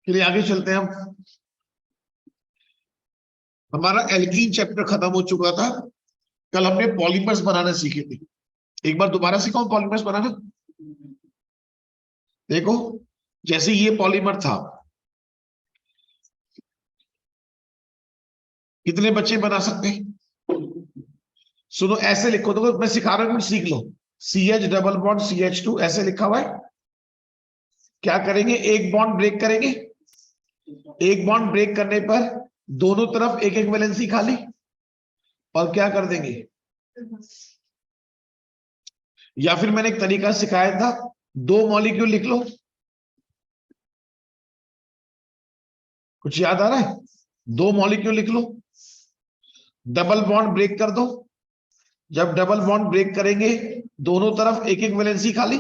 चलिए आगे चलते हैं हम। हमारा एल्कीन चैप्टर खत्म हो चुका था। कल हमने पॉलीमर्स बनाना सीखे थे। एक बार दोबारा सिखाऊं पॉलीमर्स बनाना। देखो, जैसे ये पॉलीमर था, कितने बच्चे बना सकते हैं? सुनो, ऐसे लिखो, देखो मैं सिखा रहा हूं, सीख लो। CH डबल बॉन्ड CH2 ऐसे लिखा हुआ है। क्या करेंगे? एक बॉन्ड ब्रेक करेंगे। एक बॉन्ड ब्रेक करने पर दोनों तरफ एक एक वैलेंसी खाली, और क्या कर देंगे? या फिर मैंने एक तरीका सिखाया था, दो मॉलिक्यूल लिख लो। कुछ याद आ रहा है? दो मॉलिक्यूल लिख लो, डबल बॉन्ड ब्रेक कर दो। जब डबल बॉन्ड ब्रेक करेंगे, दोनों तरफ एक एक वैलेंसी खाली।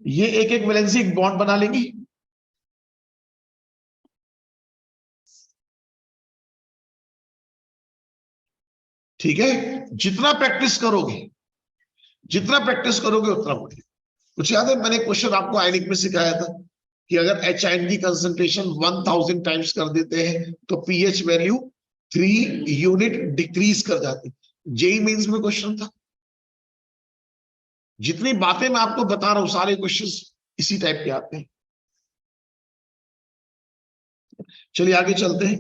ये एक एक वैलेंसी एक बॉन्ड बना लेंगी। ठीक है। जितना प्रैक्टिस करोगे, जितना प्रैक्टिस करोगे उतना बढ़ेगा। कुछ याद है, मैंने क्वेश्चन आपको आयनिक में सिखाया था कि अगर HIN की कंसंट्रेशन 1000 टाइम्स कर देते हैं तो पीएच वैल्यू 3 यूनिट डिक्रीज कर जाती। जेई मेंस में क्वेश्चन था। जितनी बातें मैं आपको बता रहा हूं, सारे क्वेश्चंस इसी टाइप के आते हैं। चलिए आगे चलते हैं।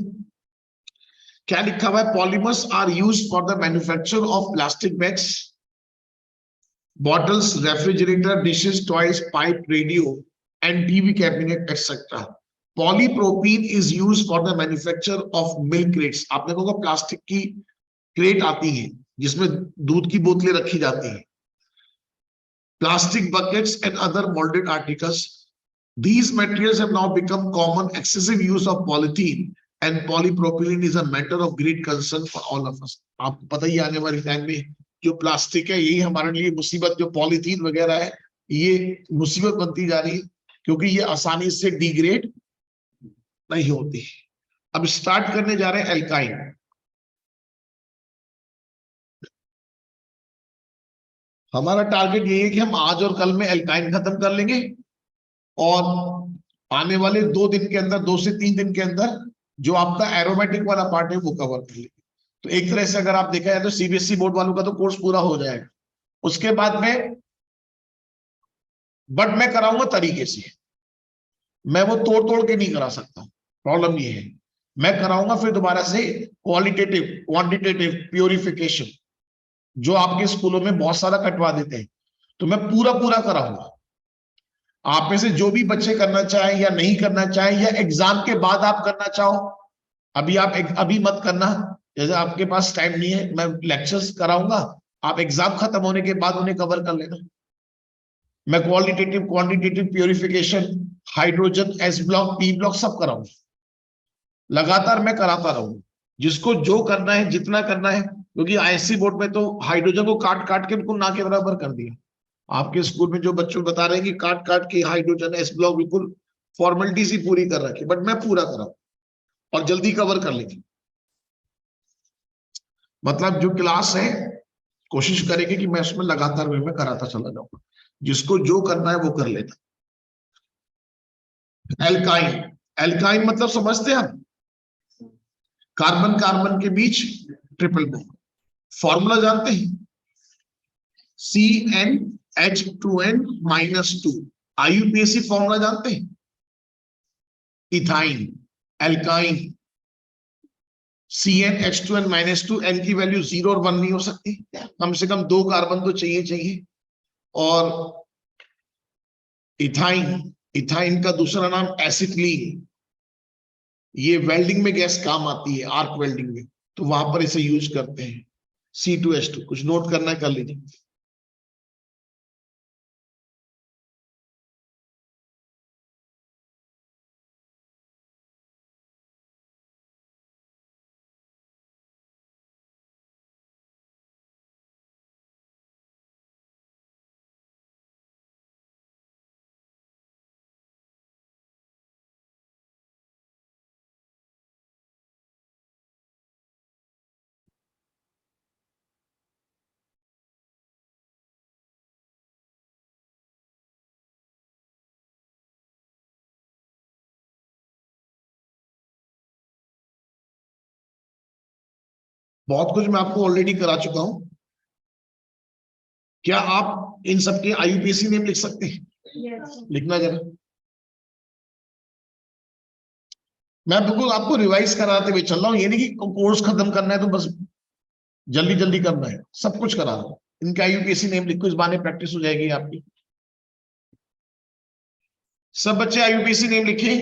क्या लिखा हुआ है? Polymers are use for the manufacture of plastic bags, bottles, refrigerator, dishes, toys, pipe, radio and TV cabinet etcetera. Polypropene is use for the manufacture of milk crates. आपने देखा प्लास्टिक की क्रेट आती है जिसमें दूध की बोतलें रखी जाती हैं, plastic buckets and other molded articles. These materials have now become common. Excessive use of polythene and polypropylene is a matter of great concern for all of us. आपको पता ही आने वाले टाइम में जो प्लास्टिक है, यही हमारे लिए मुसीबत, जो पॉलीथीन वगैरह है, ये मुसीबत बनती जा रही है, क्योंकि ये आसानी से डिग्रेड नहीं होती। अब स्टार्ट करने जा रहे हैं एल्काइन। हमारा टारगेट यही है कि हम आज और कल में एल्काइन खत्म कर लेंगे, और आने वाले 2 दिन के अंदर, 2 से 3 दिन के अंदर जो आपका एरोमेटिक वाला पार्ट है वो कवर कर लेंगे। तो एक तरह से अगर आप देखा जाए तो CBSE बोर्ड वालों का तो कोर्स पूरा हो जाएगा। उसके बाद में बट मैं कराऊंगा तरीके से, मैं वो तोड़ तोड़ के नहीं करा सकता। प्रॉब्लम ये है, मैं कराऊंगा फिर दोबारा से क्वालिटेटिव क्वांटिटेटिव प्योरिफिकेशन, जो आपके स्कूलों में बहुत सारा कटवा देते हैं, तो मैं पूरा पूरा कराऊंगा। आप में से जो भी बच्चे करना चाहे या नहीं करना चाहे, या एग्जाम के बाद आप करना चाहो, अभी आप अभी मत करना। जैसे आपके पास टाइम नहीं है, मैं लेक्चर्स कराऊंगा, आप एग्जाम खत्म होने के बाद उन्हें कवर कर लेना। मैं qualitative quantitative purification, hydrogen S block, P block सब कराऊंगा। लगातार मैं कराता रहूंगा, जिसको जो करना है, जितना करना है, क्योंकि ISC बोर्ड में तो हाइड्रोजन को काट काट के बिल्कुल ना के बराबर कर दिया। आपके स्कूल में जो बच्चों बता रहे हैं कि काट काट के हाइड्रोजन एस ब्लॉक बिल्कुल फॉर्मेलिटी सी पूरी कर रखी, बट मैं पूरा कराऊं और जल्दी कवर कर लेंगे। मतलब जो क्लास है, कोशिश करेंगे कि मैं उसमें लगातार वे में कराता चला जाऊंगा, जिसको जो करना है वो कर लेता। एल्काइन, एल्काइन मतलब समझते हैं हम? कार्बन कार्बन के बीच ट्रिपल बॉन्ड। फॉर्मूला जानते हैं? CnH2n-2। IUPAC फॉर्मूला जानते हैं? इथाइन, एल्काइन, CnH2n-2, एन की वैल्यू 0 और 1 नहीं हो सकती, कम से कम 2 कार्बन तो चाहिए चाहिए। और इथाइन, इथाइन का दूसरा नाम एसिटिलीन। ये वेल्डिंग में गैस काम आती है, आर्क वेल्डिंग में, तो वहां पर इसे यूज करते हैं। C2H2, कुछ नोट करना है कर लीजिए। बहुत कुछ मैं आपको ऑलरेडी करा चुका हूं। क्या आप इन सबके IUPAC नेम लिख सकते हैं? लिखना जरा। मैं बिल्कुल आपको रिवाइज कराते हुए चल रहा हूं, ये नहीं कि कोर्स खत्म करना है तो बस जल्दी जल्दी करना है, सब कुछ करा रहा हूं। इनके IUPAC नेम लिखो, इस बहाने प्रैक्टिस हो जाएगी आपकी। सब बच्चे IUPAC नेम लिखे।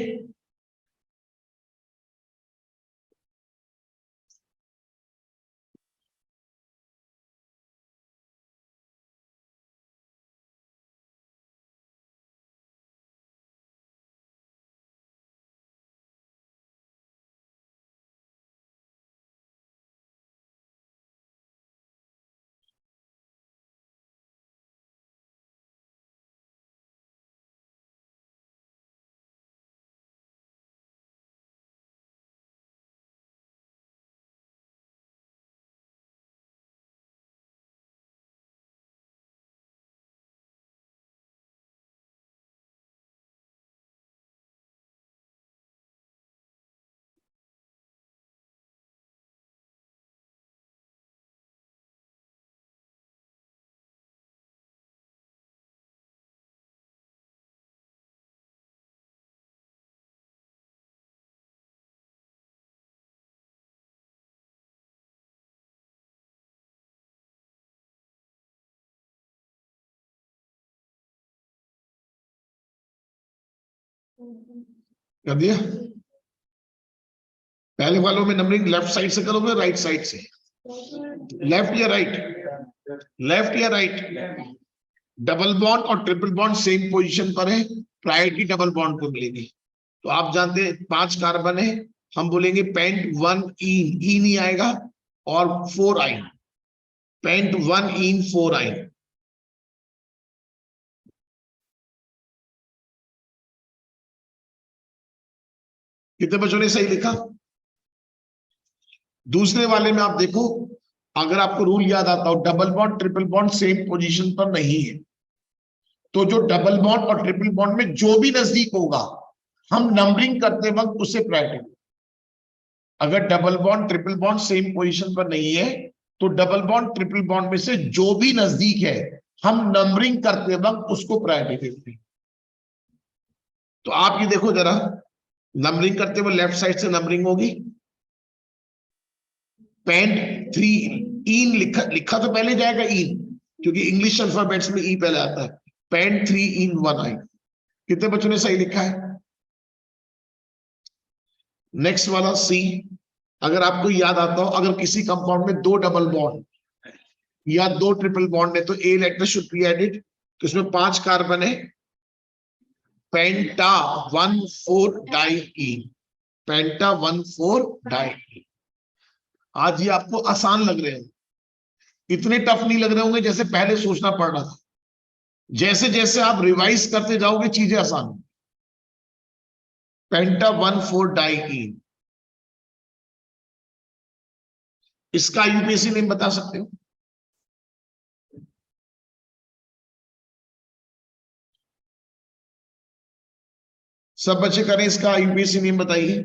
कर दिया? पहले वालों में नंबरिंग लेफ्ट साइड से करोगे राइट साइड से? लेफ्ट या राइट? लेफ्ट या राइट? डबल बॉन्ड और ट्रिपल बॉन्ड सेम पोजीशन पर है, प्रायोरिटी डबल बॉन्ड को मिलेगी। तो आप जानते हैं 5 कार्बन है, हम बोलेंगे पेंट 1 इन, ई नहीं आएगा, और 4 आइन, पेंट 1 इन 4 आइन। कितने बच्चों ने सही लिखा? दूसरे वाले में आप देखो, अगर आपको रूल याद आता हो, double bond triple bond same position पर नहीं है, तो जो डबल बॉन्ड और ट्रिपल बॉन्ड में जो भी नजदीक होगा, हम नंबरिंग करते वक्त उससे प्रायोरिटी। अगर double bond triple bond same position पर नहीं है, तो डबल बॉन्ड ट्रिपल बॉन्ड में से जो भी नजदीक है, हम नंबरिंग करते वक्त उसको प्रायोरिटी देते हैं। तो आप ये देखो जरा, नंबरिंग करते हुए लेफ्ट साइड से नंबरिंग होगी। पेंट 3 इन लिखा तो पहले जाएगा इन, क्योंकि इंग्लिश अल्फाबेट्स में ई पहले आता है। पेंट 3 इन 1 आई। कितने बच्चों ने सही लिखा है? नेक्स्ट वाला सी, अगर आपको याद आता हो, अगर किसी कंपाउंड में 2 डबल बॉन्ड या 2 ट्रिपल बॉन्ड है, तो a letter should be added, तो इसमें 5 कार्बन है, पेंटा 1,4 डाइईन, पेंटा 1,4 डाइईन। आज ये आपको आसान लग रहे हैं, इतने टफ नहीं लग रहे होंगे जैसे पहले सोचना पड़ रहा था। जैसे जैसे आप रिवाइज करते जाओगे चीजें आसान। पेंटा 1,4 डाइईन, इसका IUPAC नेम बता सकते हो? सब बच्चे करें, इसका IUPAC नेम बताइए।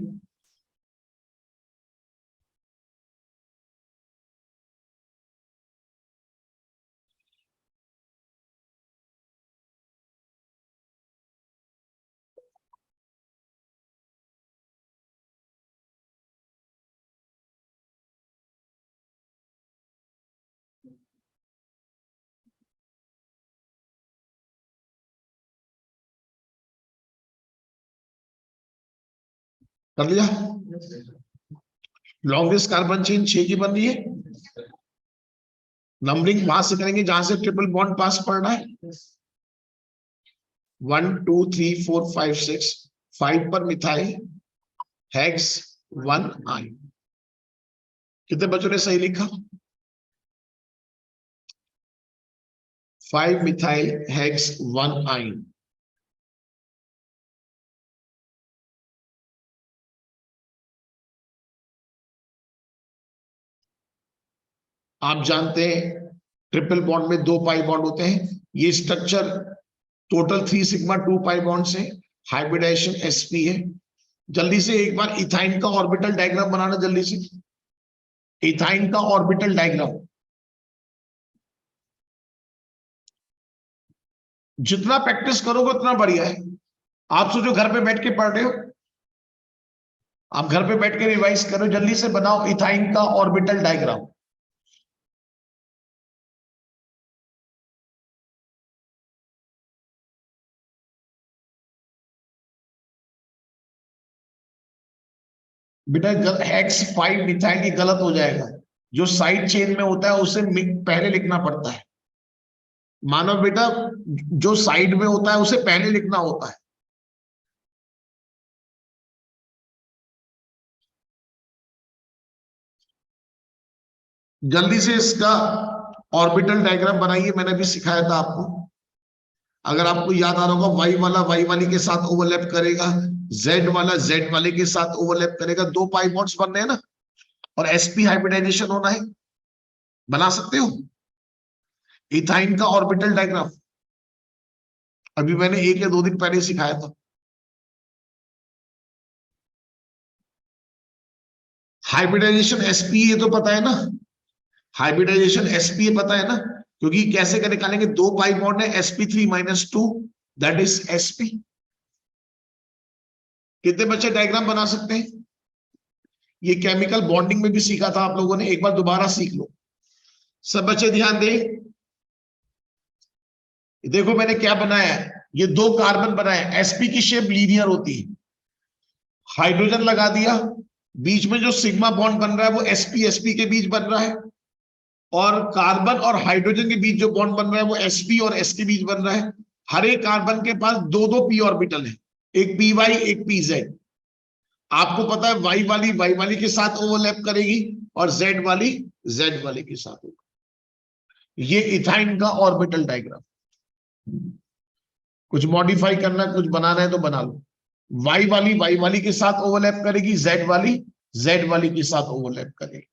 कर लिया? लॉन्गेस्ट कार्बन चेन 6 की बन रही है। नंबरिंग वहां से करेंगे जहां से ट्रिपल बॉन्ड पास पड़ रहा है। 1 2 3 4 5 6, 5 पर मिथाइल हेक्स 1 आई। कितने बच्चों ने सही लिखा? 5 मिथाइल हेक्स 1 आई। आप जानते हैं ट्रिपल बॉन्ड में 2 पाई बॉन्ड होते हैं। ये structure total 3 sigma 2 pi bond से, हाइब्रिडाइजेशन sp है। जल्दी से एक बार इथाइन का ऑर्बिटल डायग्राम बनाना, जल्दी से। इथाइन का ऑर्बिटल डायग्राम। जितना प्रैक्टिस करोगे उतना बढ़िया है। आप सोचो घर पे बैठ के पढ़ रहे हो, आप घर पे बैठ के रिवाइज करो, जल्दी से बनाओ इथाइन का ऑर्बिटल डायग्राम। बेटा X5 मिथाइल की गलत हो जाएगा। जो साइड चेन में होता है उसे पहले लिखना पड़ता है। मानो बेटा, जो साइड में होता है उसे पहले लिखना होता है। जल्दी से इसका ऑर्बिटल डायग्राम बनाइए, मैंने भी सिखाया था आपको। अगर आपको याद आ रहा होगा, वाई वाला वाई वाली के साथ ओवरलैप करेगा, जेड वाला जेड वाले के साथ ओवरलैप करेगा, दो पाई बॉन्ड्स बनने हैं ना, और sp हाइब्रिडाइजेशन होना है। बना सकते हो इथाइन का ऑर्बिटल डायग्राम? अभी मैंने 1 या 2 दिन पहले सिखाया था। हाइब्रिडाइजेशन sp ये तो पता है ना, हाइब्रिडाइजेशन sp ये पता है ना, क्योंकि कैसे कर निकालेंगे, दो पाई बॉन्ड है sp3 - 2, दैट इज sp। कितने बच्चे डायग्राम बना सकते हैं? ये केमिकल बॉन्डिंग में भी सीखा था आप लोगों ने, एक बार दोबारा सीख लो। सब बच्चे ध्यान दें। देखो मैंने क्या बनाया है, ये 2 कार्बन बनाए, sp की शेप लीनियर होती है। हाइड्रोजन लगा दिया, बीच में जो सिग्मा बॉन्ड बन रहा है वो sp sp के बीच बन रहा है, और कार्बन और हाइड्रोजन के बीच जो बॉन्ड बन रहा है वो sp और s के बीच बन रहा है। हर एक कार्बन के पास दो दो p ऑर्बिटल है, एक py एक pz। आपको पता है वाई वाली के साथ ओवरलैप करेगी, और जेड वाली जेड वाले के साथ होगा। ये इथाइन का ऑर्बिटल डायग्राम। कुछ मॉडिफाई करना है, कुछ बनाना है तो बना लो। वाई वाली के साथ ओवरलैप करेगी, जेड वाली के साथ ओवरलैप करेगी।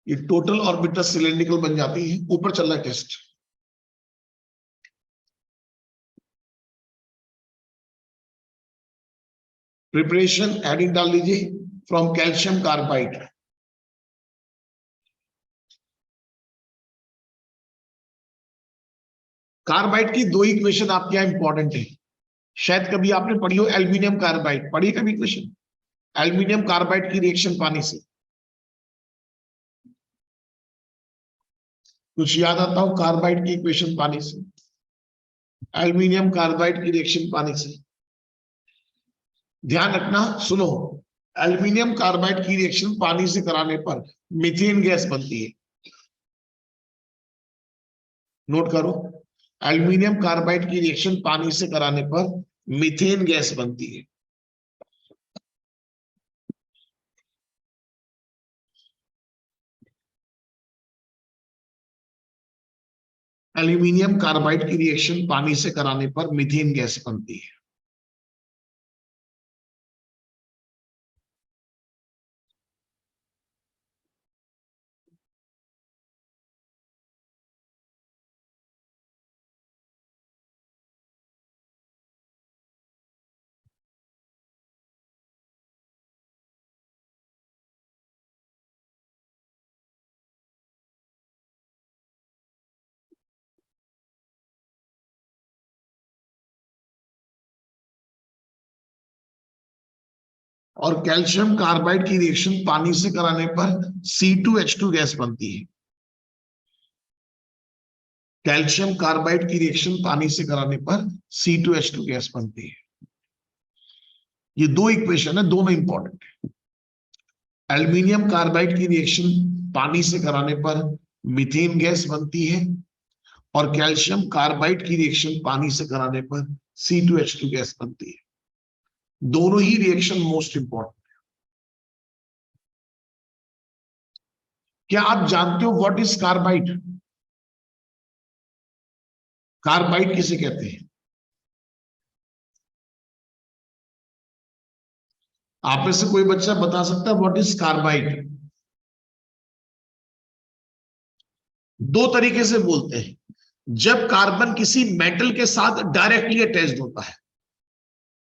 ये टोटल ऑर्बिटल सिलेंड्रिकल बन जाती है। ऊपर चल रहा है टेस्ट। प्रिपरेशन एडिंग डाल लीजिए फ्रॉम कैल्शियम कार्बाइड। कार्बाइड की 2 इक्वेशन आपके यहां इंपॉर्टेंट है, शायद कभी आपने पढ़ी हो। एल्यूमिनियम कार्बाइड पढ़ी कभी इक्वेशन? एल्यूमिनियम कार्बाइड की रिएक्शन पानी से कुछ याद आता हो? कार्बाइड की इक्वेशन पानी से, एल्यूमिनियम कार्बाइड की रिएक्शन पानी से। ध्यान रखना, सुनो, एल्यूमिनियम कार्बाइड की रिएक्शन पानी से कराने पर मीथेन गैस बनती है। नोट करो, एल्यूमिनियम कार्बाइड की रिएक्शन पानी से कराने पर मीथेन गैस बनती है। एल्यूमिनियम कार्बाइड की रिएक्शन पानी से कराने पर मीथेन गैस बनती है। और कैल्शियम कार्बाइड की रिएक्शन पानी से कराने पर C2H2 गैस बनती है। कैल्शियम कार्बाइड की रिएक्शन पानी से कराने पर C2H2 गैस बनती है। ये 2 इक्वेशन है, दोनों इंपॉर्टेंट है। एल्यूमिनियम कार्बाइड की रिएक्शन पानी से कराने पर मीथेन गैस बनती है, और कैल्शियम कार्बाइड की रिएक्शन पानी से कराने पर C2H2 गैस बनती है। दोनों ही रिएक्शन मोस्ट इंपॉर्टेंट। क्या आप जानते हो व्हाट इज कार्बाइड? कार्बाइड किसे कहते हैं? आप में से कोई बच्चा बता सकता है व्हाट इज कार्बाइड? दो तरीके से बोलते हैं। जब कार्बन किसी मेटल के साथ डायरेक्टली अटैच्ड होता है,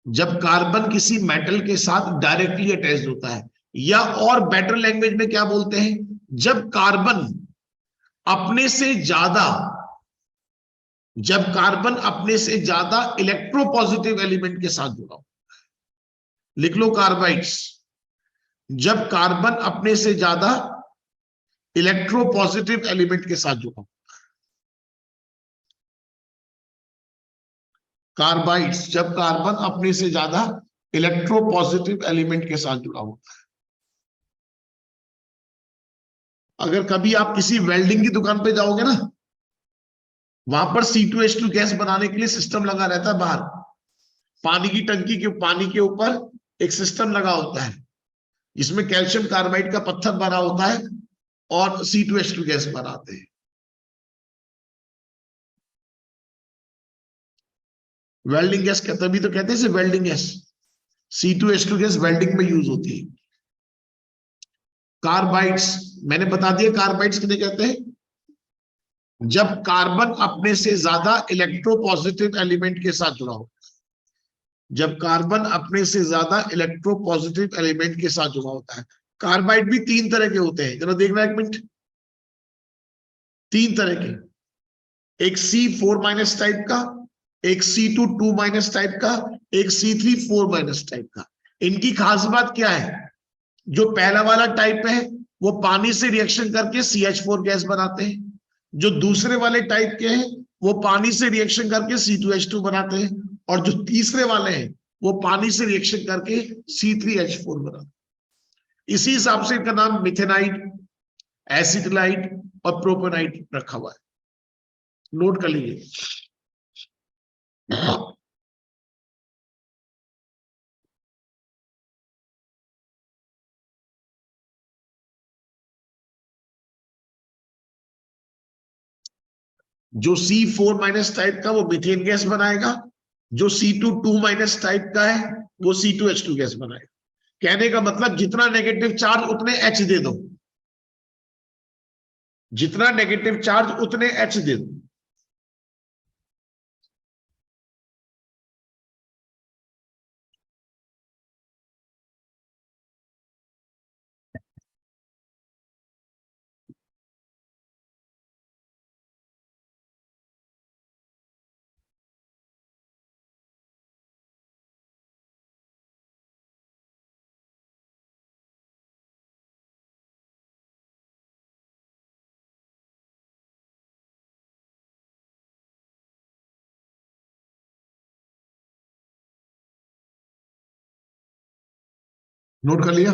जब कार्बन किसी मेटल के साथ डायरेक्टली अटैच्ड होता है, या और बेटर लैंग्वेज में क्या बोलते हैं, जब कार्बन अपने से ज्यादा, जब कार्बन अपने से ज्यादा इलेक्ट्रोपॉजिटिव एलिमेंट के साथ जुड़ा हो। लिख लो कार्बाइड्स। जब कार्बन अपने से ज्यादा इलेक्ट्रोपॉजिटिव एलिमेंट के साथ जुड़ा हो। कार्बाइड्स, जब कार्बन अपने से ज्यादा इलेक्ट्रोपॉजिटिव एलिमेंट के साथ जुड़ा होता है। अगर कभी आप किसी वेल्डिंग की दुकान पे जाओगे ना, वहां पर C2H2 गैस बनाने के लिए सिस्टम लगा रहता है बाहर। पानी की टंकी के पानी के ऊपर एक सिस्टम लगा होता है, जिसमें कैल्शियम कार्बाइड का पत्थर भरा होता है और C2H2 गैस बनाते हैं। वेल्डिंग गैस कहते, तभी तो कहते हैं welding gas. C2H2 gas welding में यूज होती है। कार्बाइड्स, मैंने बता दिया कार्बाइड्स किन्हें कहते हैं। जब कार्बन अपने से ज्यादा इलेक्ट्रोपॉजिटिव एलिमेंट के साथ जुड़ा हो, जब कार्बन अपने से ज्यादा इलेक्ट्रोपॉजिटिव एलिमेंट के साथ जुड़ा होता है। कार्बाइड भी तीन तरह के होते हैं, जरा देखना एक मिनट। तीन तरह के, एक C4- टाइप का, एक C2- टाइप का, एक C3 4- टाइप का। इनकी खास बात क्या है? जो पहला वाला टाइप है वो पानी से रिएक्शन करके CH4 गैस बनाते हैं। जो दूसरे वाले टाइप के हैं वो पानी से रिएक्शन करके C2H2 बनाते हैं, और जो तीसरे वाले हैं वो पानी से रिएक्शन करके C3H4 बनाते हैं। इसी हिसाब से इनका नाम मिथेनाइड, एसिटिलाइड और प्रोपेनाइड रखा हुआ है। नोट कर लीजिए। जो C4- टाइप का वो मीथेन गैस बनाएगा, जो C2- टाइप का है वो C2H2 गैस बनाएगा। कहने का मतलब जितना नेगेटिव चार्ज उतने H दे दो, जितना नेगेटिव चार्ज उतने H दे दो। नोट कर लिया?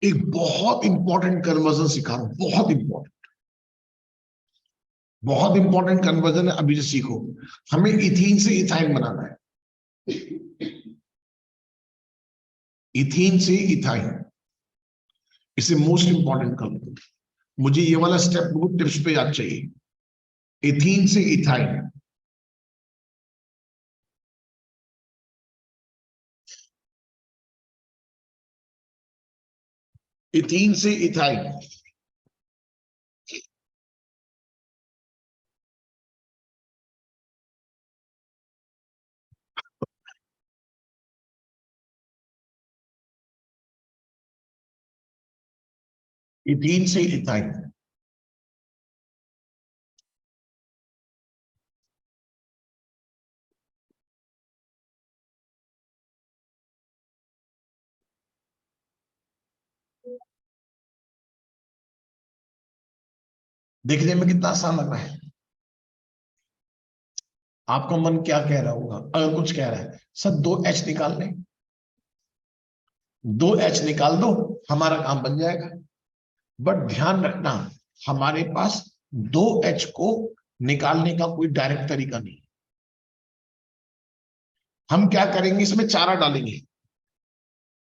एक बहुत इंपॉर्टेंट कन्वर्जन सिखा रहा हूं, बहुत इंपॉर्टेंट कन्वर्जन है, अभी से सीखो। हमें इथीन से इथाइन बनाना है, इथीन से इथाइन। इसे मोस्ट इंपॉर्टेंट कर लो। मुझे ये वाला स्टेप बहुत टिप्स पे याद चाहिए। इथीन से इथाइन, इथीन से इथाइन, इथीन से इथाइन। देखने में कितना आसान लग रहा है। आपका मन क्या कह रहा होगा अगर कुछ कह रहा है, सर 2H निकाल लें, 2H निकाल दो, हमारा काम बन जाएगा। बट ध्यान रखना, हमारे पास 2H को निकालने का कोई डायरेक्ट तरीका नहीं। हम क्या करेंगे, इसमें चारा डालेंगे।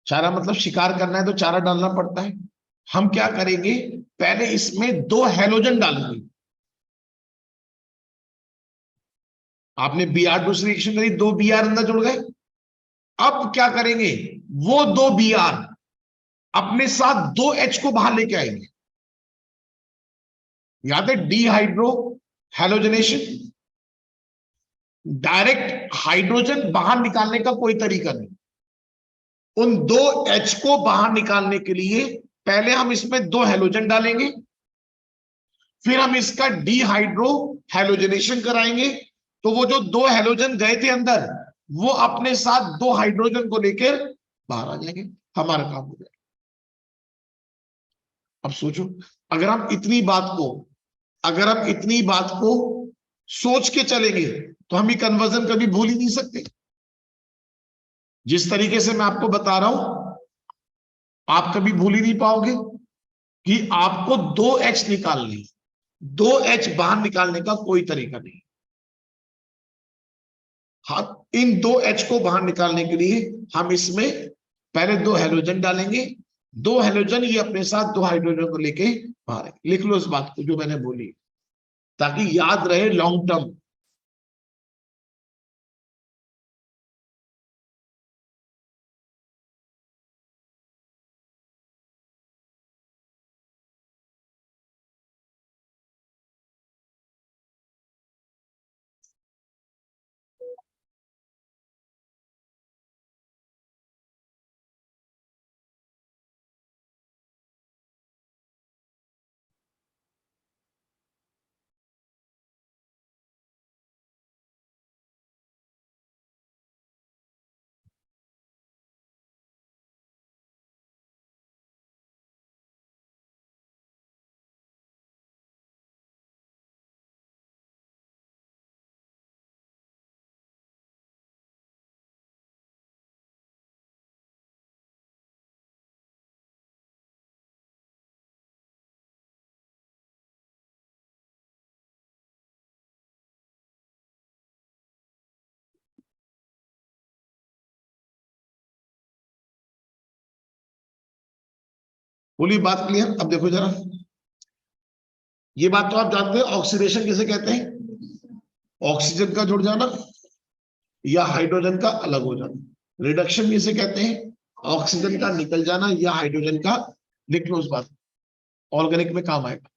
चारा मतलब शिकार करना है तो चारा डालना पड़ता है। हम क्या करेंगे, पहले इसमें 2 हैलोजन डालेंगे। आपने Br2 से रिएक्शन करी, 2 Br अंदर जुड़ गए। अब क्या करेंगे, वो 2 Br अपने साथ 2H को बाहर लेके आएंगे। याद है, डिहाइड्रो हैलोजनेशन, डायरेक्ट हाइड्रोजन बाहर निकालने का कोई तरीका नहीं। उन 2H को बाहर निकालने के लिए पहले हम इसमें 2 हैलोजन डालेंगे, फिर हम इसका डिहाइड्रो हैलोजनेशन कराएंगे। तो वो जो 2 हैलोजन गए थे अंदर, वो अपने साथ 2 हाइड्रोजन को लेकर बाहर आ जाएंगे, हमारा काम हो जाएगा। अब सोचो, अगर हम इतनी बात को अगर हम इतनी बात को सोच के चलेंगे तो हम ये कन्वर्जन कभी भूल ही नहीं सकते। जिस तरीके से मैं आपको बता रहा हूं, आप कभी भूल ही नहीं पाओगे कि आपको 2H निकालनी, 2H बाहर निकालने का कोई तरीका नहीं। हाँ, इन 2H को बाहर निकालने के लिए हम इसमें पहले 2 हैलोजन डालेंगे। 2 हैलोजन ये अपने साथ 2 हाइड्रोजन को लेके बाहर, लिख लो इस बात को जो मैंने बोली, ताकि याद रहे लॉन्ग टर्म। बोलिए, बात क्लियर। अब देखो जरा, ये बात तो आप जानते हैं, ऑक्सीडेशन किसे कहते हैं, ऑक्सीजन का जुड़ जाना या हाइड्रोजन का अलग हो जाना। रिडक्शन किसे कहते हैं, ऑक्सीजन का निकल जाना या हाइड्रोजन का, लिख लो उस बात, ऑर्गेनिक में काम आएगा।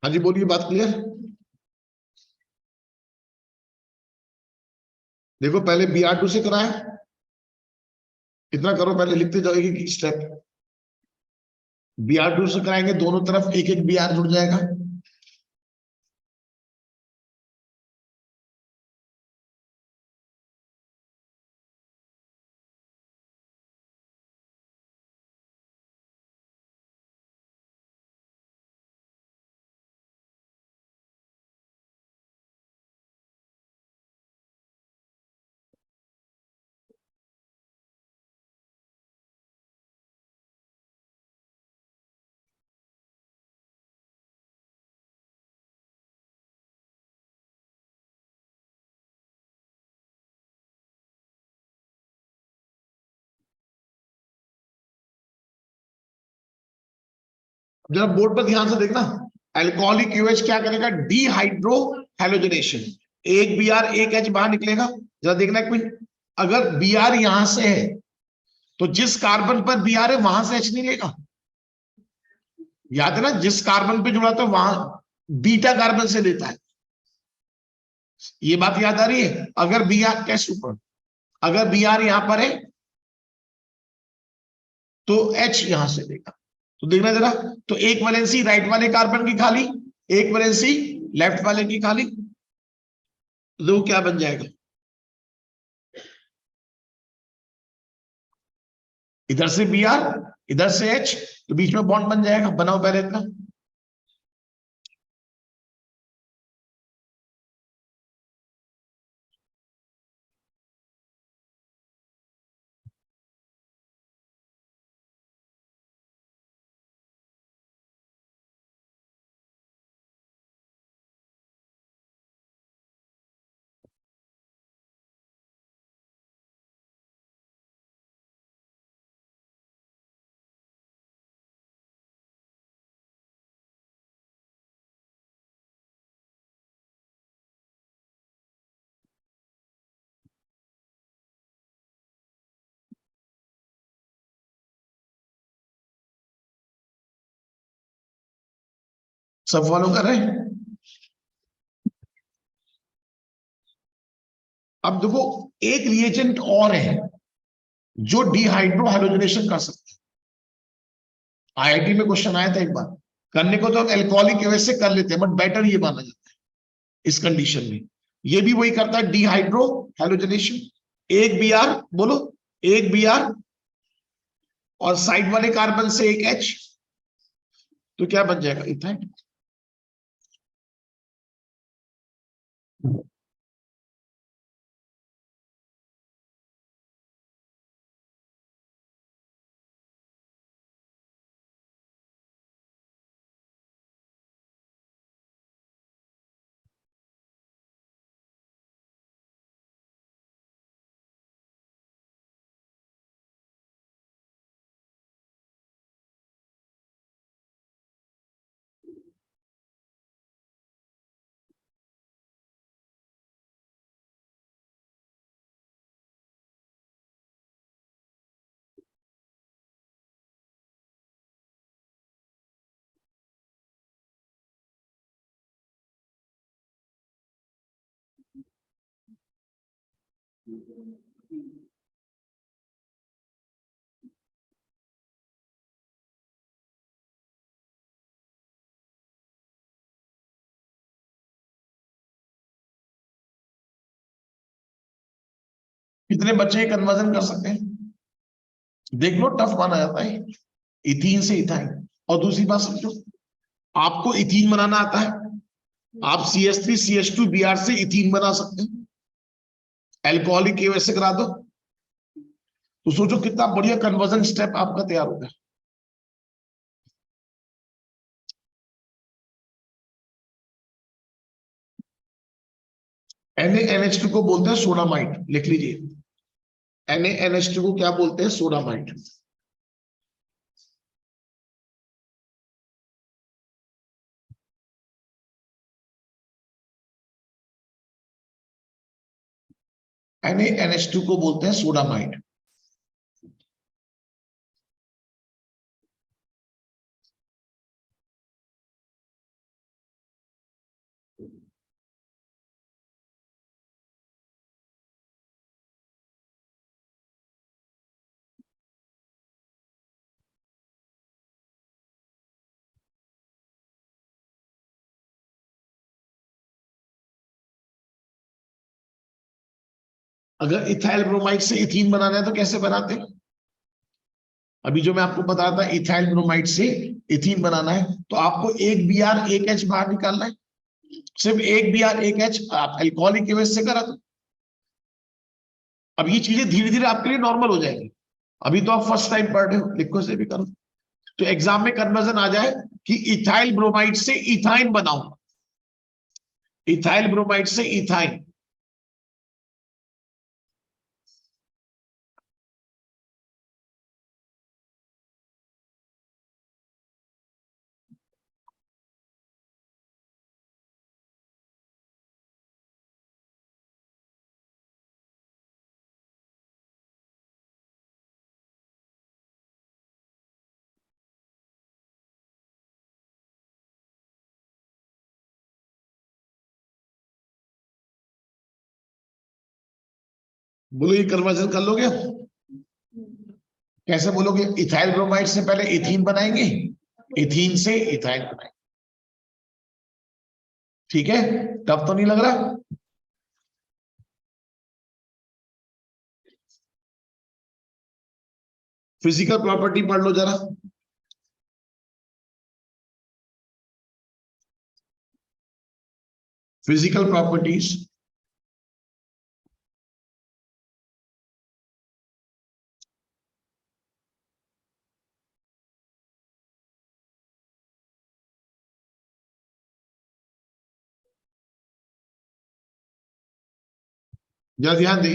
हाँ जी, बोलिए, बात क्लियर। देखो, पहले Br2 से कराया, इतना करो, पहले लिखते जाओ एक एक स्टेप। Br2 से कराएंगे, दोनों तरफ एक एक Br जुड़ जाएगा। जरा बोर्ड पर ध्यान से देखना, अल्कोहलिक यूएच क्या करेगा, डीहाइड्रो हेलोजनेशन, एक Br एक H बाहर निकलेगा। जरा देखना एक मिनट, अगर Br यहां से है तो जिस कार्बन पर Br है वहां से H नहीं लेगा। याद है ना, जिस कार्बन पे जुड़ा था वहां बीटा कार्बन से लेता है। ये बात याद आ रही है? अगर Br कैसे ऊपर, अगर Br यहां पर है तो H यहां से लेगा। तो देखना जरा, तो एक वैलेंसी राइट वाले कार्बन की खाली, एक वैलेंसी लेफ्ट वाले की खाली, तो क्या बन जाएगा, इधर से Br इधर से H, तो बीच में बॉन्ड बन जाएगा। बनाओ पहले इतना। सब फॉलो कर रहे हैं? अब देखो, एक रिएजेंट और है जो डिहाइड्रो हेलोजनेशन कर सकते हैं। आईआईटी में क्वेश्चन आया था एक बार, करने को तो हम एल्कोहलिक एसिड से कर लेते हैं, बट बेटर ये माना जाता है इस कंडीशन में। ये भी वही करता है, डिहाइड्रो हेलोजनेशन। एक Br, बोलो, एक Br और साइड वाले कार्बन से एक H, तो क्या बन जाएगा, इथाइन। कितने बच्चे कन्वर्जन कर सकते हैं? देख लो, टफ माना जाता है इथीन से इथाइन। और दूसरी बात समझो, आपको इथीन बनाना आता है, आप CH3CH2Br से इथीन बना सकते हैं, एल्कोहलिक केवल से करा दो, तो सोचो कितना बढ़िया कन्वर्जन स्टेप आपका तैयार हो गया। NaNH2 को बोलते हैं सोडामाइड, लिख लीजिए। NaNH2 को क्या बोलते हैं, सोडामाइड। NaNH2 को बोलते हैं सोडामाइड। अगर इथाइल ब्रोमाइड से इथीन बनाना है तो कैसे बनाते हैं? अभी जो मैं आपको बता रहा था, इथाइल ब्रोमाइड से इथीन बनाना है तो आपको एक Br एक H बाहर निकालना है। सिर्फ एक Br एक H आप अल्कोहलिक के वजह से करा दो। अब ये चीजें धीरे धीरे आपके लिए नॉर्मल हो जाएगी। अभी तो आप फर्स्ट टाइम पढ़ रहे हो, लिखो से भी करो तो एग्जाम में कन्वर्जन आ जाए कि इथाइल ब्रोमाइड से इथाइन बनाओ, इथाइल ब्रोमाइड से इथाइन। बोलो ये कन्वर्जन कर लोगे? कैसे बोलोगे? इथाइल ब्रोमाइड से पहले इथीन बनाएंगे, इथीन से इथाइल बनाएंगे। ठीक है, टफ तो नहीं लग रहा? फिजिकल प्रॉपर्टी पढ़ लो जरा। Physical properties. जरा ध्यान दी।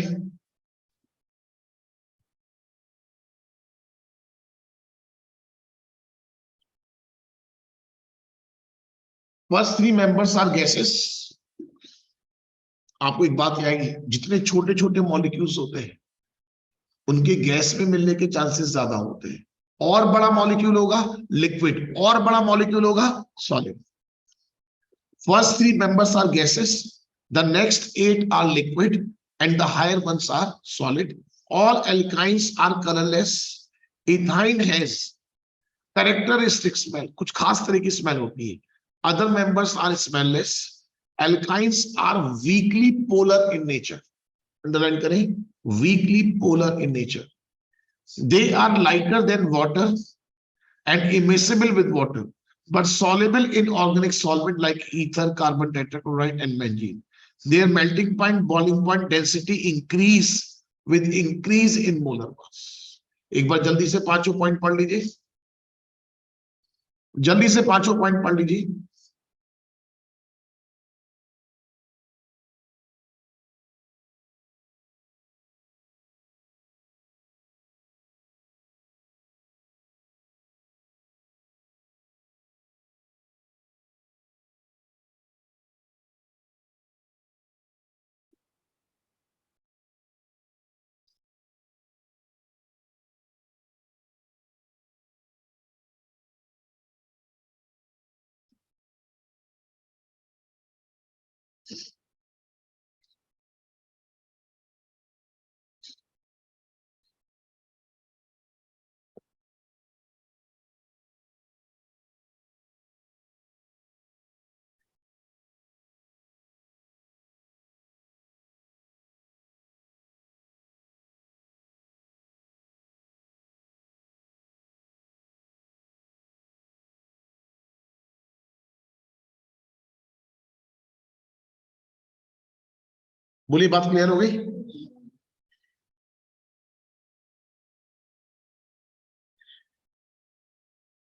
First three members are gases. आपको एक बात आएगी, जितने छोटे छोटे मॉलिक्यूल्स होते हैं उनके गैस में मिलने के चांसेस ज्यादा होते हैं। और बड़ा मॉलिक्यूल होगा लिक्विड, और बड़ा मॉलिक्यूल होगा solid. First three members are gases, the next eight are liquid, and the higher ones are solid. All alkynes are colorless. Ethyne has characteristic smell, कुछ खास तरह की स्मेल होती है. Other members are smellless. Alkynes are weakly polar in nature. Underline करें, weakly polar in nature. They are lighter than water and immiscible with water, but soluble in organic solvent like ether, carbon tetrachloride, and benzene. Their melting point, boiling point, density increase with increase in molar mass. एक बार जल्दी से पांचों point पढ़ लीजिए, जल्दी से पांचों point पढ़ लीजिए। बोलिए, बात क्लियर हो गई?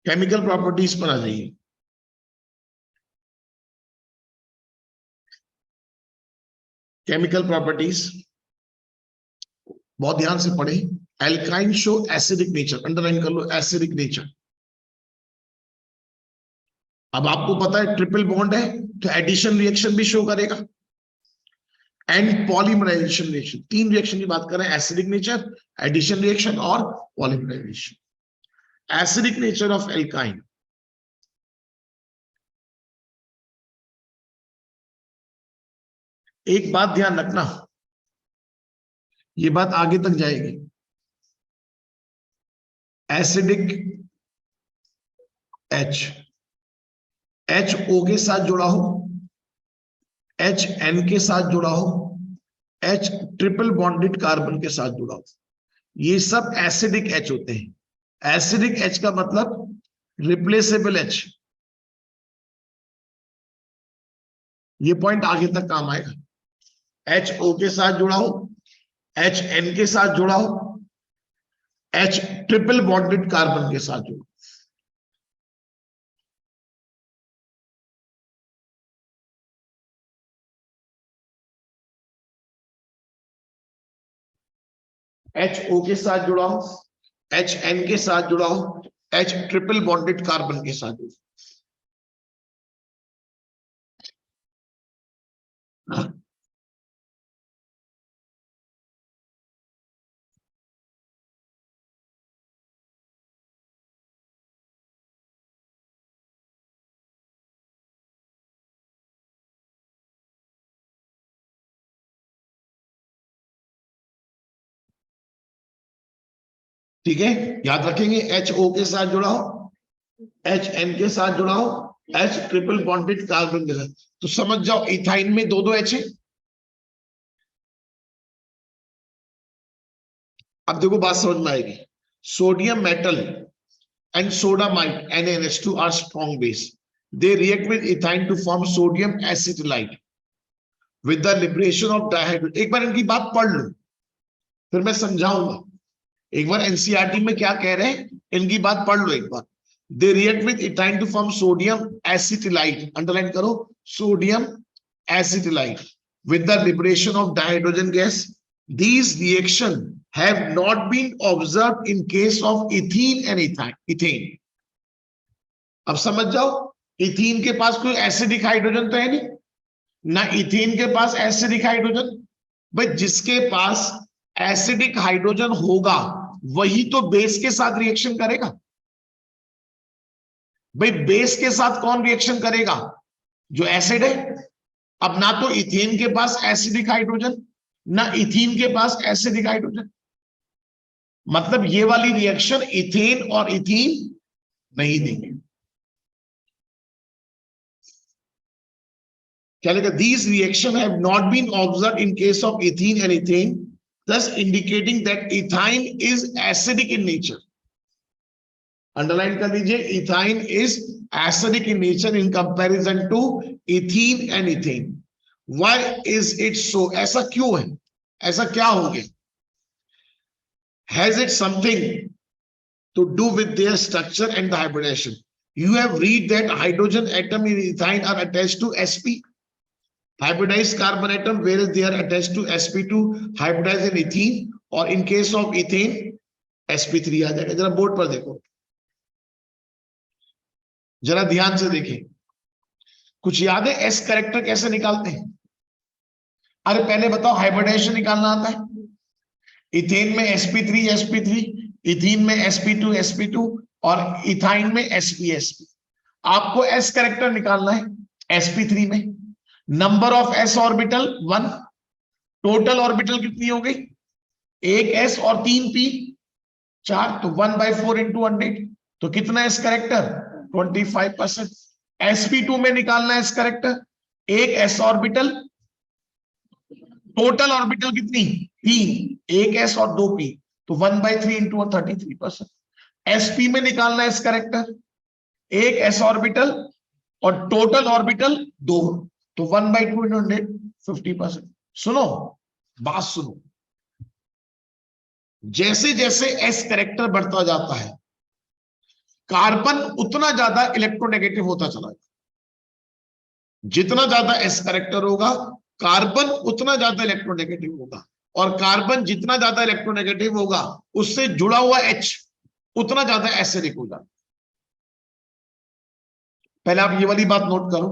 केमिकल प्रॉपर्टीज पर आ जाइए। केमिकल प्रॉपर्टीज बहुत ध्यान से पढ़े। Alkyne show acidic nature, underline कर लो, एसिडिक नेचर। अब आपको पता है ट्रिपल बॉन्ड है तो एडिशन रिएक्शन भी शो करेगा, एंड पॉलीमराइजेशन रिएक्शन। तीन रिएक्शन की बात करें, एसिडिक नेचर, एडिशन रिएक्शन और polymerization. Acidic nature of alkyne, एक बात ध्यान रखना, ये बात आगे तक जाएगी। एसिडिक H, H O के साथ जुड़ा हो, H N के साथ जुड़ा हो, H ट्रिपल बॉन्डेड कार्बन के साथ जुड़ा हो, ये सब एसिडिक H होते हैं। एसिडिक H का मतलब रिप्लेसेबल H। ये पॉइंट आगे तक काम आएगा। HO के साथ जुड़ा हो, HN के साथ जुड़ा हो, H ट्रिपल बॉन्डेड कार्बन के साथ जुड़ा हो। HO के साथ जुड़ा हो, HN के साथ जुड़ा हो, H ट्रिपल बॉन्डेड कार्बन के साथ जुड़ा हो। ठीक है, याद रखेंगे। HO के साथ जुड़ा हो, HN के साथ जुड़ा हो, H ट्रिपल बॉन्डेड कार्बन के साथ। तो समझ जाओ इथाइन में दो दो H है। अब देखो बात समझ में आएगी। Sodium metal and sodamide NaNH2 are strong base. They react with ethine to form sodium acetylide with the liberation of dihydrogen। एक बार इनकी बात पढ़ लो, फिर मैं समझाऊंगा। एक बार एनसीईआरटी में क्या कह रहे हैं, इनकी बात पढ़ लो एक बार। They react with ethyne to form sodium acetylide, underline करो, sodium acetylide with the liberation of dihydrogen gas। These reaction have not been observed in case of ethene and ethane। अब समझ जाओ, इथीन के पास कोई एसिडिक हाइड्रोजन तो है नहीं, ना इथीन के पास एसिडिक हाइड्रोजन। भाई जिसके पास एसिडिक हाइड्रोजन होगा वही तो बेस के साथ रिएक्शन करेगा। भाई बेस के साथ कौन रिएक्शन करेगा, जो एसिड है। अब ना तो इथेन के पास एसिडिक हाइड्रोजन, ना इथीन के पास एसिडिक हाइड्रोजन, मतलब ये वाली रिएक्शन इथेन और इथीन नहीं देंगे। क्या लिखा, these reaction have not been observed in case of ethene and ethane, thus indicating that ethyne is acidic in nature। Underline कर लीजिए, ethyne is acidic in nature in comparison to ethene and ethane. Why is it so, ऐसा क्यों है, ऐसा क्या हो गया। Has it something to do with their structure and the hybridization. You have read that hydrogen atom in ethine are attached to sp, hybridized carbon atom, whereas they are attached to sp2 hybridized in ethene, or in case of ethane sp3 आ जाएगा। जरा board पर देखो, जरा ध्यान से देखें, कुछ याद है एस कैरेक्टर कैसे निकालते हैं। अरे पहले बताओ, हाइब्रिडाइजेशन निकालना आता है। इथेन में sp3 इथीन में sp2 और इथाइन में sp। आपको एस कैरेक्टर निकालना है sp3 में। Number of S orbital 1, total orbital कितनी हो गई, एक एस और 3p 4, तो 1/4 इंटू 100, तो कितना एस कैरेक्टर 25%। sp2 में निकालना है एस कैरेक्टर, एक एस ऑर्बिटल, टोटल ऑर्बिटल कितनी 3, एक एस और 2p, तो 1/3 इंटू 33%। sp में निकालना है एस कैरेक्टर, एक एस ऑर्बिटल और टोटल ऑर्बिटल 2, तो 1/2 इंटू 50%। सुनो, बात सुनो, जैसे जैसे एस कैरेक्टर बढ़ता जाता है कार्बन उतना ज्यादा इलेक्ट्रोनेगेटिव होता चला जाता। जितना ज्यादा एस कैरेक्टर होगा कार्बन उतना ज्यादा इलेक्ट्रोनेगेटिव होगा, और कार्बन जितना ज्यादा इलेक्ट्रोनेगेटिव होगा उससे जुड़ा हुआ एच उतना ज्यादा एसिडिक होगा। पहले आप ये वाली बात नोट करो।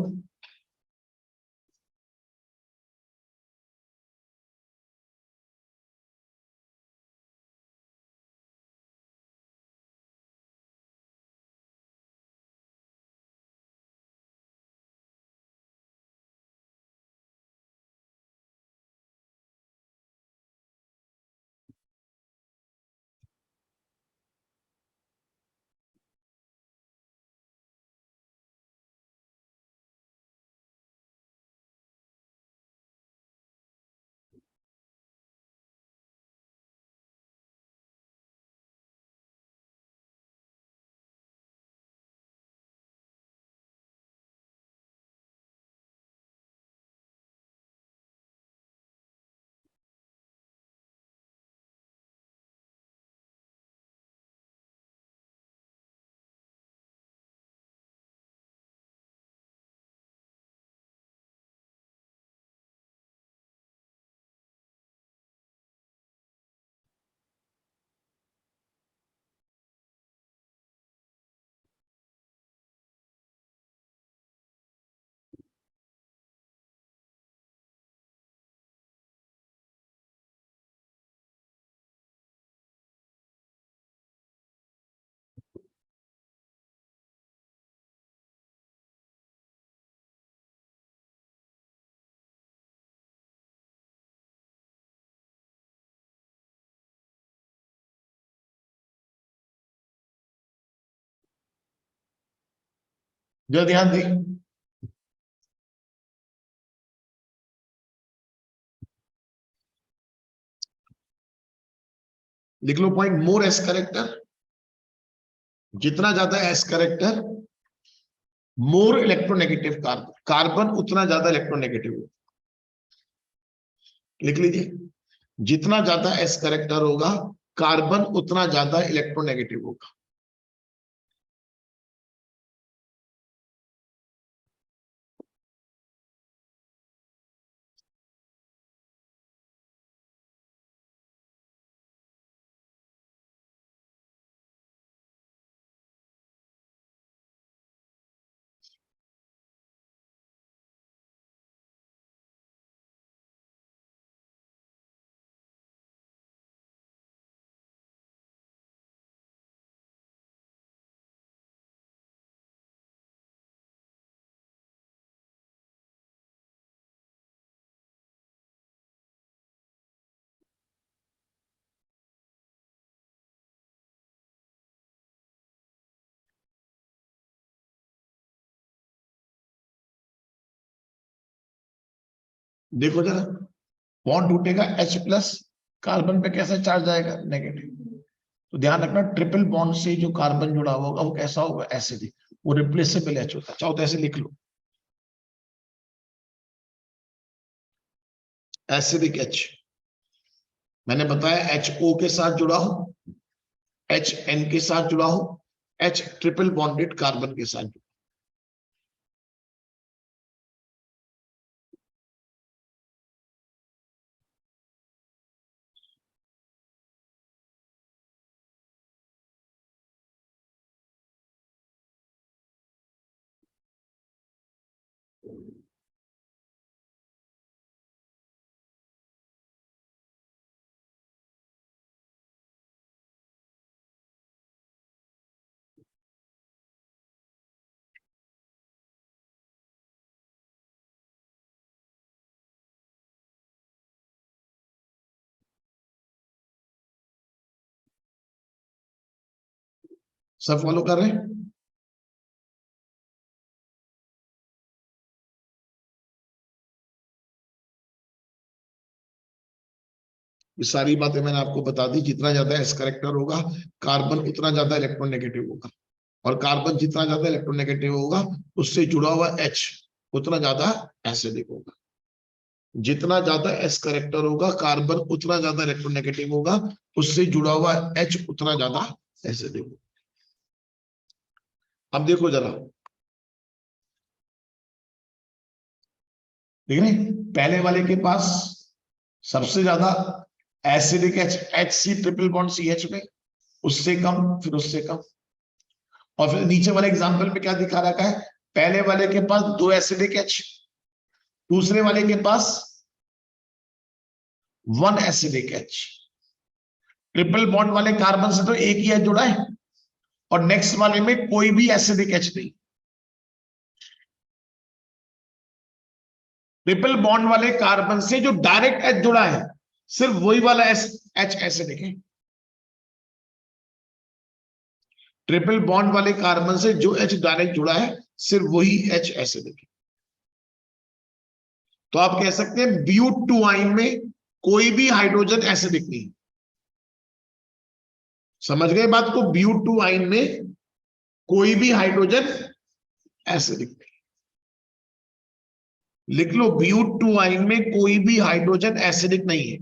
जो ध्यान दी, लिख लो पॉइंट, मोर एस करेक्टर, जितना ज्यादा S character, more electronegative carbon, carbon उतना ज्यादा इलेक्ट्रोनेगेटिव होगा। लिख लीजिए, जितना ज्यादा एस करेक्टर होगा कार्बन उतना ज्यादा इलेक्ट्रोनेगेटिव होगा। देखो जरा, बॉन्ड टूटेगा H प्लस, कार्बन पे कैसा चार्ज आएगा, नेगेटिव। तो ध्यान रखना, ट्रिपल बॉन्ड से जो कार्बन जुड़ा होगा वो कैसा होगा, एसिडिक, वो रिप्लेसेबल H होता है। चाहो तो ऐसे लिख लो, एसिडिक H। मैंने बताया HO के साथ जुड़ा हो, HN के साथ जुड़ा हो, H ट्रिपल बॉन्डेड कार्बन के साथ जुड़ा। सब फॉलो कर रहे हैं? ये सारी बातें मैंने आपको बता दी। जितना ज्यादा एस करेक्टर होगा कार्बन उतना ज्यादा इलेक्ट्रोनेगेटिव होगा, और कार्बन जितना ज्यादा इलेक्ट्रोनेगेटिव होगा उससे जुड़ा हुआ H उतना ज्यादा एसिडिक होगा। जितना ज्यादा एस करेक्टर होगा कार्बन उतना ज्यादा इलेक्ट्रोनेगेटिव होगा, उससे जुड़ा हुआ H उतना ज्यादा एसिडिक होगा। अब देखो जरा, देख रहे हैं? पहले वाले के पास सबसे ज्यादा acidic H, HC triple bond CH में, उससे कम, फिर उससे कम। और फिर नीचे वाले एग्जांपल में क्या दिखा रखा है, पहले वाले के पास 2 एसिडिक H, दूसरे वाले के पास 1 एसिडिक H। ट्रिपल बॉन्ड वाले कार्बन से तो एक ही H जुड़ा है, और नेक्स्ट वाले में कोई भी एसिडिक H नहीं। ट्रिपल बॉन्ड वाले कार्बन से जो डायरेक्ट H जुड़ा है सिर्फ वही वाला H एसिडिक है। ट्रिपल बॉन्ड वाले कार्बन से जो H डायरेक्ट जुड़ा है सिर्फ वही H एसिडिक है। तो आप कह सकते हैं ब्यूट 2 आइन में कोई भी हाइड्रोजन एसिडिक नहीं। समझ गए बात को? ब्यूट 2 आइन में कोई भी हाइड्रोजन एसिडिक नहीं। लिख लो, ब्यूट 2 आइन में कोई भी हाइड्रोजन एसिडिक नहीं है।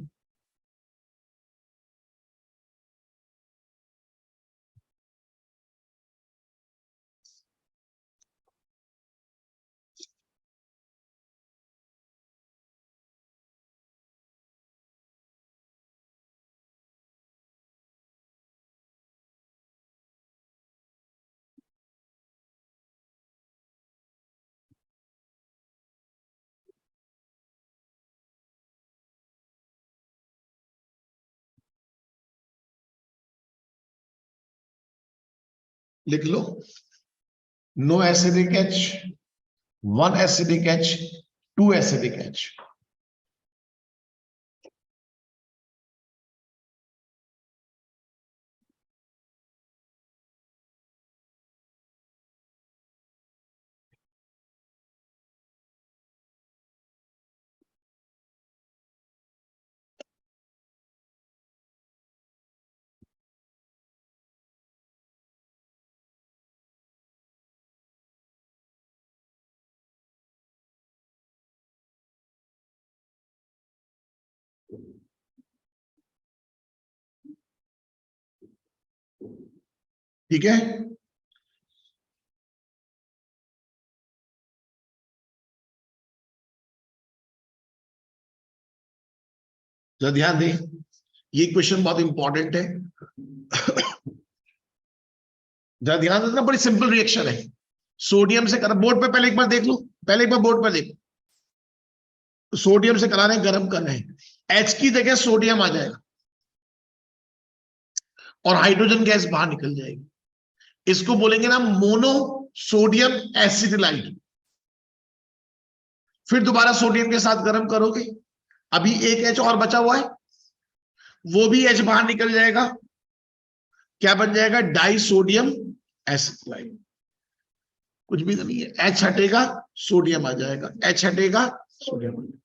लिख लो, no acidic H, 1 acidic H, 2 acidic H। ठीक है, जरा ध्यान दें, ये क्वेश्चन बहुत इंपॉर्टेंट है। जरा ध्यान देना, बड़ी सिंपल रिएक्शन है। सोडियम से कर, बोर्ड पे पहले एक बार देख लो, पहले एक बार बोर्ड पर देखो। सोडियम से करा रहे हैं, गर्म कर रहे हैं, एच की जगह सोडियम आ जाएगा और हाइड्रोजन गैस बाहर निकल जाएगी। इसको बोलेंगे ना मोनो सोडियम एसिटिलाइड। फिर दोबारा सोडियम के साथ गर्म करोगे, अभी एक एच और बचा हुआ है, वो भी एच बाहर निकल जाएगा, क्या बन जाएगा, डाई सोडियम एसिटिलाइड। कुछ भी नहीं है, एच हटेगा सोडियम आ जाएगा, एच हटेगा सोडियम आ जाएगा।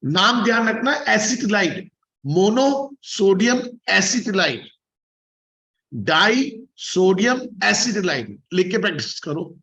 नाम ध्यान रखना, acetylide, mono sodium acetylide, die sodium acetylide, लिख के प्रैक्टिस करो।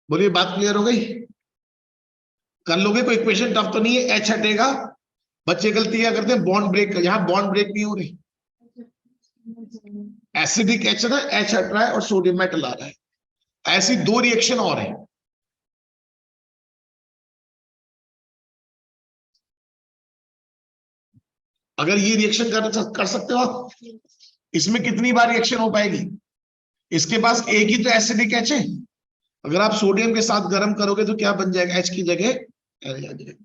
बोलिए, बात क्लियर हो गई? कर लोगे? कोई क्वेश्चन टफ तो नहीं है? एच हटेगा, बच्चे गलती क्या करते हैं, बॉन्ड ब्रेक, यहां बॉन्ड ब्रेक नहीं हो रही, एसिडिक एच ना, एच हट रहा है और सोडियम मेटल आ रहा है। ऐसी दो रिएक्शन और है। अगर ये रिएक्शन कर सकते हो आप, इसमें कितनी बार रिएक्शन हो पाएगी? इसके पास एक ही तो एसिडिक एच है, अगर आप सोडियम के साथ गर्म करोगे तो क्या बन जाएगा, एच की जगह एल आ जाएगा।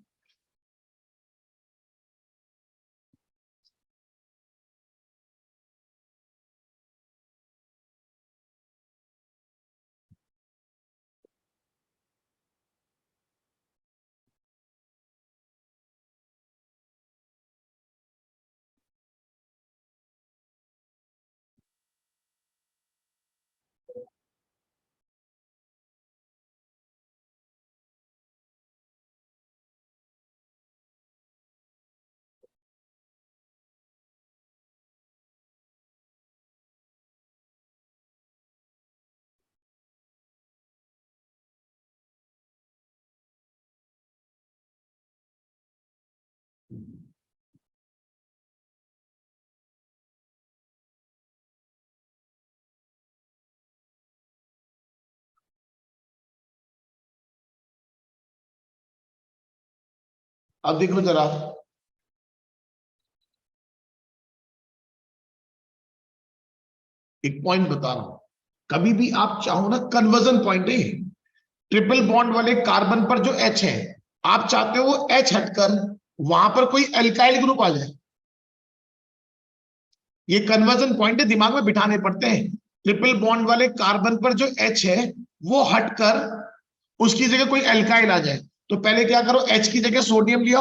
अब देखो जरा, एक पॉइंट बता रहा हूं, कभी भी आप चाहो ना, कन्वर्जन पॉइंट है, ट्रिपल बॉन्ड वाले कार्बन पर जो एच है, आप चाहते हो वो एच हटकर वहां पर कोई एल्काइल ग्रुप आ जाए। ये कन्वर्जन पॉइंट है, दिमाग में बिठाने पड़ते हैं। ट्रिपल बॉन्ड वाले कार्बन पर जो एच है वो हटकर उसकी जगह कोई एल्काइल आ जाए, तो पहले क्या करो, एच की जगह सोडियम लिया,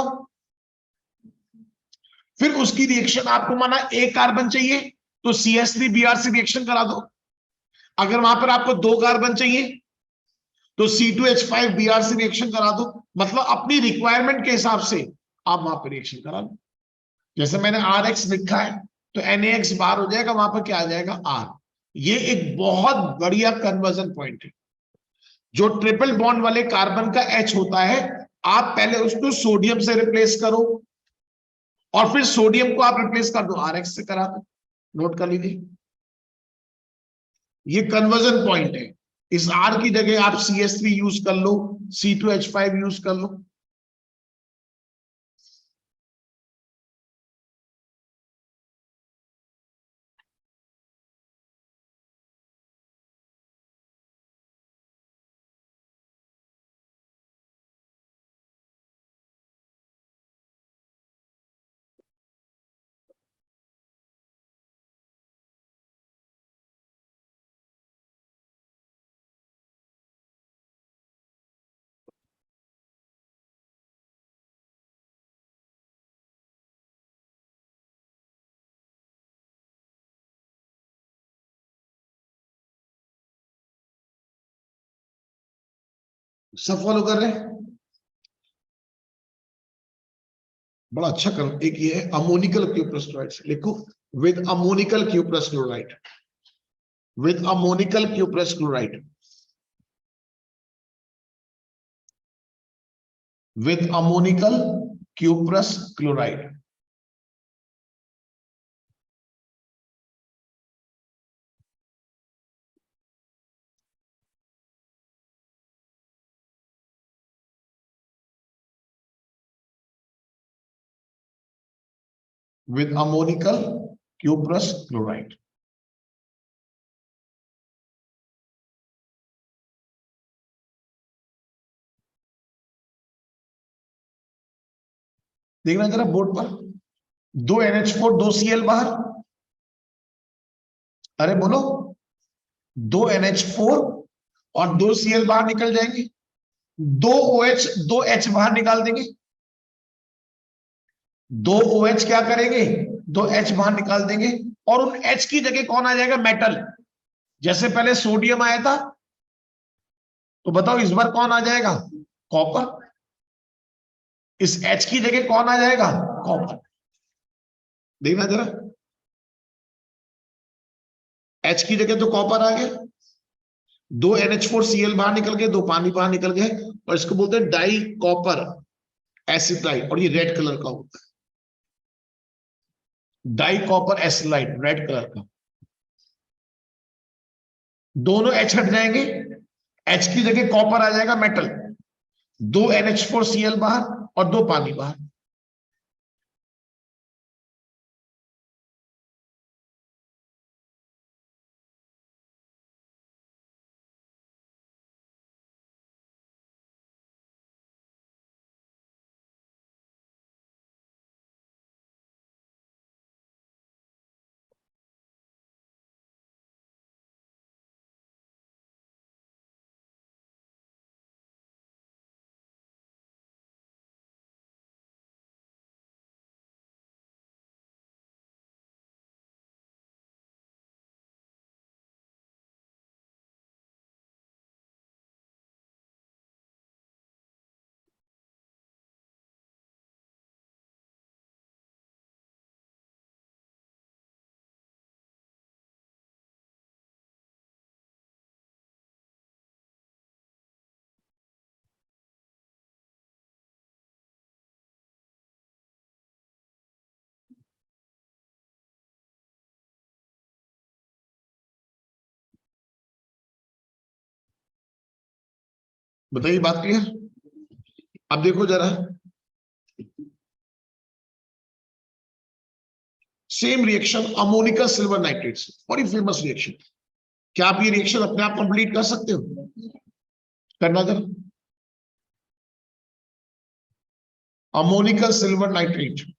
फिर उसकी रिएक्शन आपको माना एक कार्बन चाहिए तो CH3Br रिएक्शन करा दो। अगर वहां पर आपको दो कार्बन चाहिए तो C2H5Br रिएक्शन करा दो। मतलब अपनी रिक्वायरमेंट के हिसाब से आप वहां पर रिएक्शन करा लो। जैसे मैंने RX लिखा है तो NaX बाहर हो जाएगा, वहां पर क्या आ जाएगा, R। ये एक बहुत बढ़िया कन्वर्जन पॉइंट है। जो ट्रिपल बॉन्ड वाले कार्बन का H होता है, आप पहले उसको सोडियम से रिप्लेस करो और फिर सोडियम को आप रिप्लेस कर दो RX से, करा दो। नोट कर लीजिए, ये कन्वर्जन पॉइंट है। इस R की जगह आप CH3 यूज कर लो, C2H5 यूज कर लो। सब फॉलो कर रहे हैं? बड़ा अच्छा कर। एक ये है अमोनिकल क्यूप्रस क्लोराइड, लिखो with ammoniacal cuprous chloride, with ammoniacal cuprous chloride, with ammonical cuprous chloride. With ammonical cuprous chloride. देखना जरा बोर्ड पर, 2 NH4 2 Cl बाहर, अरे बोलो 2 NH4 और 2 Cl बाहर निकल जाएंगे, 2 OH 2 H बाहर निकाल देंगे, 2 OH क्या करेंगे, 2 H बाहर निकाल देंगे, और उन H की जगह कौन आ जाएगा, मेटल। जैसे पहले सोडियम आया था, तो बताओ इस बार कौन आ जाएगा, कॉपर। इस H की जगह कौन आ जाएगा, कॉपर। देखना जरा, H की जगह तो कॉपर आ गया, 2 NH4Cl बाहर निकल गए, 2 पानी बाहर निकल गए, और इसको बोलते हैं डाई कॉपर एसिटाइड, और ये रेड कलर का होता है, डाई कॉपर एसिलाइड, रेड कलर का। दोनों H हट जाएंगे, H की जगह कॉपर आ जाएगा, मेटल। 2 NH4Cl बाहर और 2 पानी बाहर। बताइए, बात क्लियर? अब देखो जरा, सेम रिएक्शन अमोनिका सिल्वर नाइट्रेट से, बड़ी फेमस रिएक्शन। क्या आप ये रिएक्शन अपने आप कंप्लीट कर सकते हो? करना जरा, अमोनिका सिल्वर नाइट्रेट,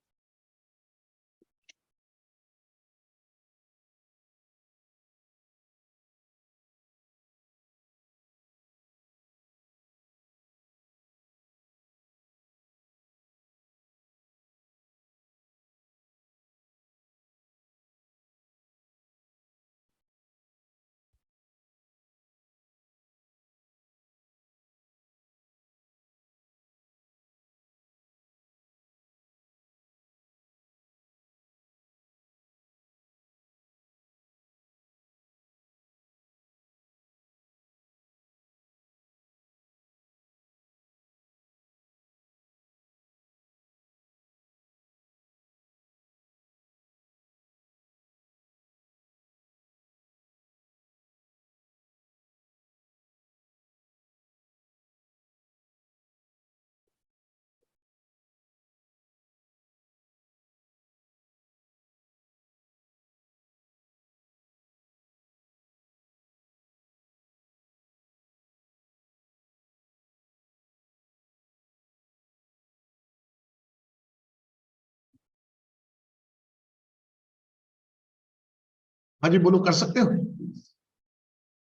हाँ जी बोलो, कर सकते हो?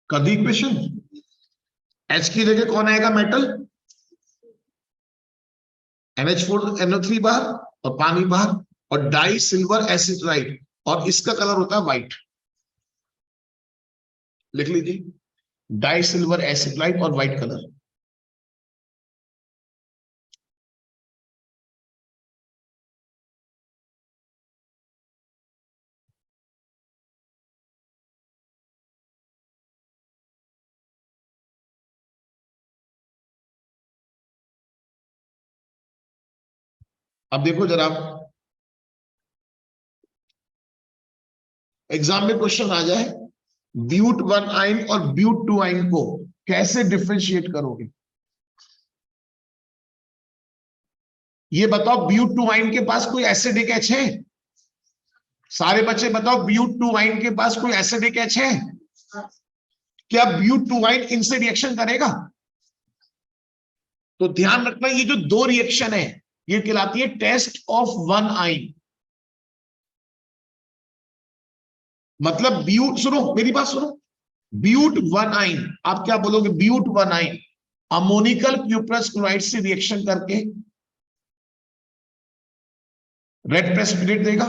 कर दी इक्वेशन। H की जगह कौन आएगा, मेटल, NH4NO3 बाहर और पानी बाहर, और डाई सिल्वर एसिटाइड, और इसका कलर होता है व्हाइट। लिख लीजिए, डाई सिल्वर एसिटाइड और व्हाइट कलर। अब देखो जरा, एग्जाम में क्वेश्चन आ जाए, ब्यूट वन आइन और ब्यूट टू आइन को कैसे डिफरेंशिएट करोगे, ये बताओ। ब्यूट टू आइन के पास कोई एसिडिक एच है? सारे बच्चे बताओ, ब्यूट टू आइन के पास कोई एसिडिक एच है? क्या ब्यूट टू आइन इनसे रिएक्शन करेगा? तो ध्यान रखना, ये जो दो रिएक्शन है ये कहलाती है टेस्ट ऑफ वन आइन। मतलब ब्यूट, सुनो मेरी बात सुनो, ब्यूट वन आइन, आप क्या बोलोगे? But one yne ammoniacal cuprous chloride से रिएक्शन करके रेड प्रेसिपिटेट देगा,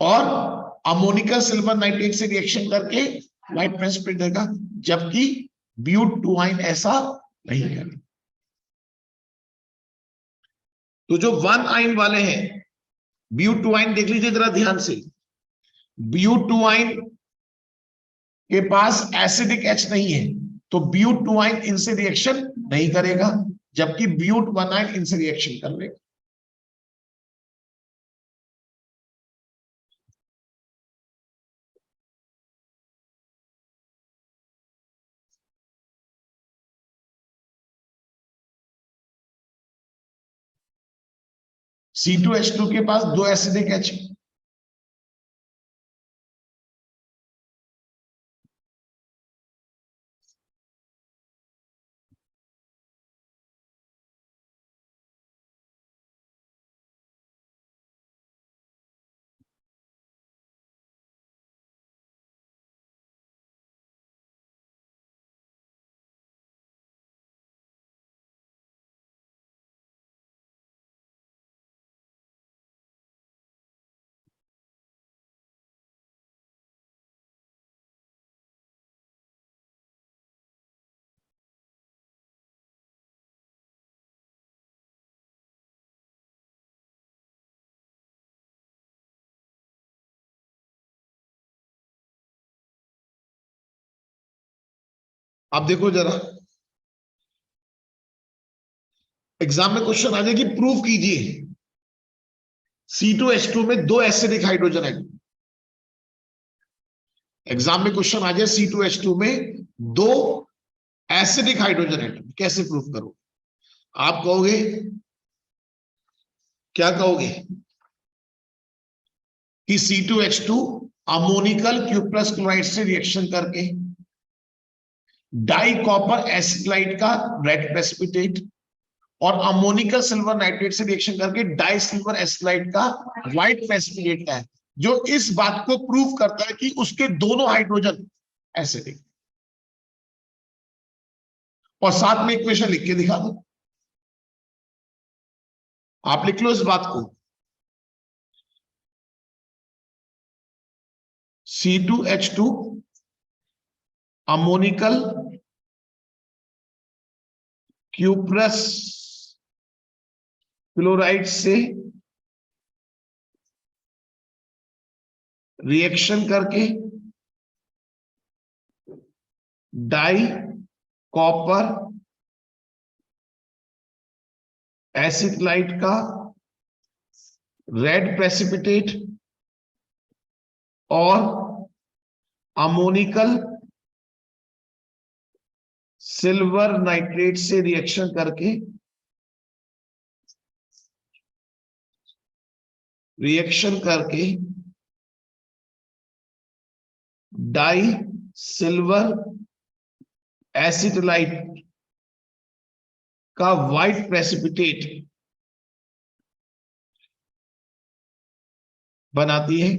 और अमोनिकल सिल्वर नाइट्रेट से रिएक्शन करके व्हाइट प्रेसिपिटेट देगा, जबकि ब्यूट टू आइन ऐसा नहीं करेगा। तो जो वन आइन वाले हैं, ब्यूट टू आइन देख लीजिए जरा ध्यान से, ब्यूट टू आइन के पास एसिडिक एच नहीं है, तो ब्यूट टू आइन इनसे रिएक्शन नहीं करेगा, जबकि ब्यूट वन आइन इनसे रिएक्शन कर लेगा। C2H2 के पास दो एसिडिक एच है, आप देखो जरा, एग्जाम में क्वेश्चन आ जाए कि प्रूव कीजिए C2H2 में दो एसिडिक हाइड्रोजन है। एग्जाम में क्वेश्चन आ जाए C2H2 में दो एसिडिक हाइड्रोजन एटम, कैसे प्रूव करो? आप कहोगे, क्या कहोगे कि C2H2 अमोनिकल क्यूप्रस क्लोराइड से रिएक्शन करके डाई कॉपर एसिक्लाइड का रेड प्रेसिपिटेट और अमोनिकल सिल्वर नाइट्रेट से रिएक्शन करके डाई सिल्वर एसिक्लाइड का व्हाइट प्रेसिपिटेट है, जो इस बात को प्रूव करता है कि उसके दोनों हाइड्रोजन एसिडिक। और साथ में इक्वेशन लिख के दिखा दो, आप लिख लो इस बात को, C2H2 अमोनिकल क्यूप्रस क्लोराइड से रिएक्शन करके डाई कॉपर एसिक्लाइड का रेड प्रेसिपिटेट और अमोनिकल सिल्वर नाइट्रेट से रिएक्शन करके डाई सिल्वर एसिटलाइट का व्हाइट प्रेसिपिटेट बनाती है,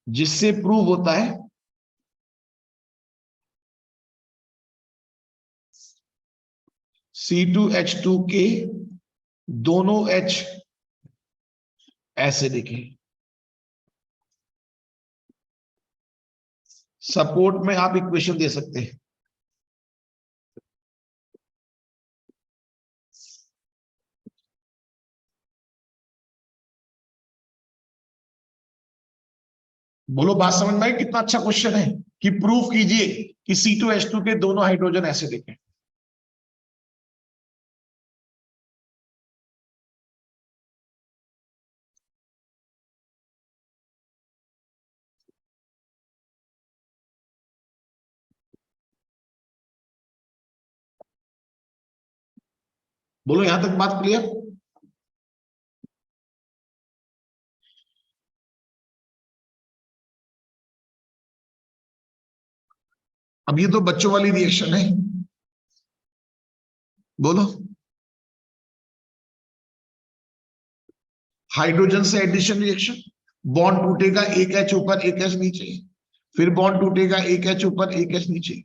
जिससे प्रूव होता है C2H2 के दोनों H एसिडिक है। सपोर्ट में आप इक्वेशन दे सकते हैं, बोलो बात समझ में आई? कितना अच्छा क्वेश्चन है कि प्रूफ कीजिए कि C2H2 के दोनों हाइड्रोजन एसिडिक है। बोलो यहां तक बात क्लियर? अब ये तो बच्चों वाली रिएक्शन है, बोलो। हाइड्रोजन से एडिशन रिएक्शन, बॉन्ड टूटेगा, एक एच ऊपर एक एच नीचे, फिर बॉन्ड टूटेगा, एक एच ऊपर एक एच नीचे,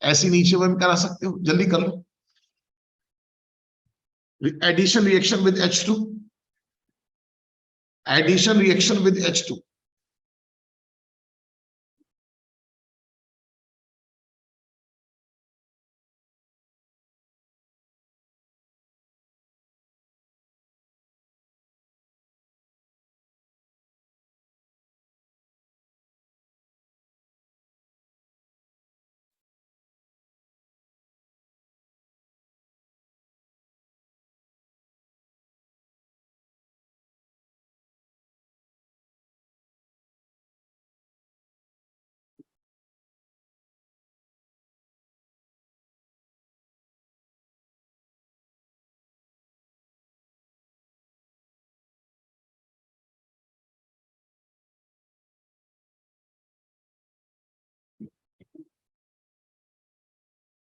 ऐसी नीचे बंद करा सकते हो, जल्दी कर लो। Addition reaction with H2, addition reaction with H2,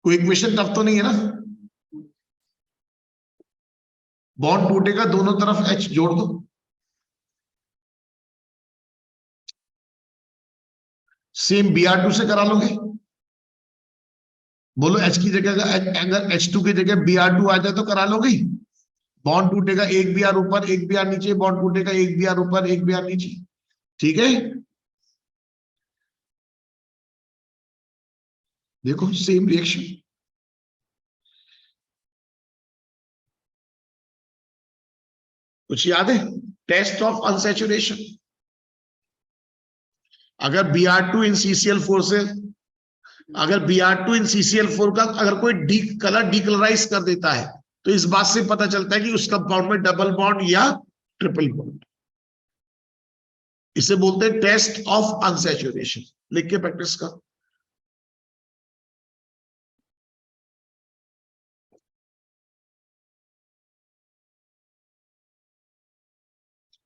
कोई इक्वेशन टफ तो नहीं है ना? बॉन्ड टूटेगा, दोनों तरफ H जोड़ दो, सेम Br2 से करा लोगे। बोलो H की जगह अगर H2 की जगह Br2 आ जाए तो करा लोगे। बॉन्ड टूटेगा, एक Br ऊपर एक Br नीचे, बॉन्ड टूटेगा, एक Br ऊपर एक Br नीचे, ठीक है। देखो सेम रिएक्शन। कुछ याद है? टेस्ट ऑफ अनसैचुरेशन, अगर Br2 इन CCl4 से, अगर Br2 इन CCl4 का अगर कोई डी कलर डीकलराइज कर देता है तो इस बात से पता चलता है कि उस कंपाउंड में डबल बॉन्ड या ट्रिपल बॉन्ड। इसे बोलते हैं टेस्ट ऑफ अनसैचुरेशन। लिख के प्रैक्टिस का।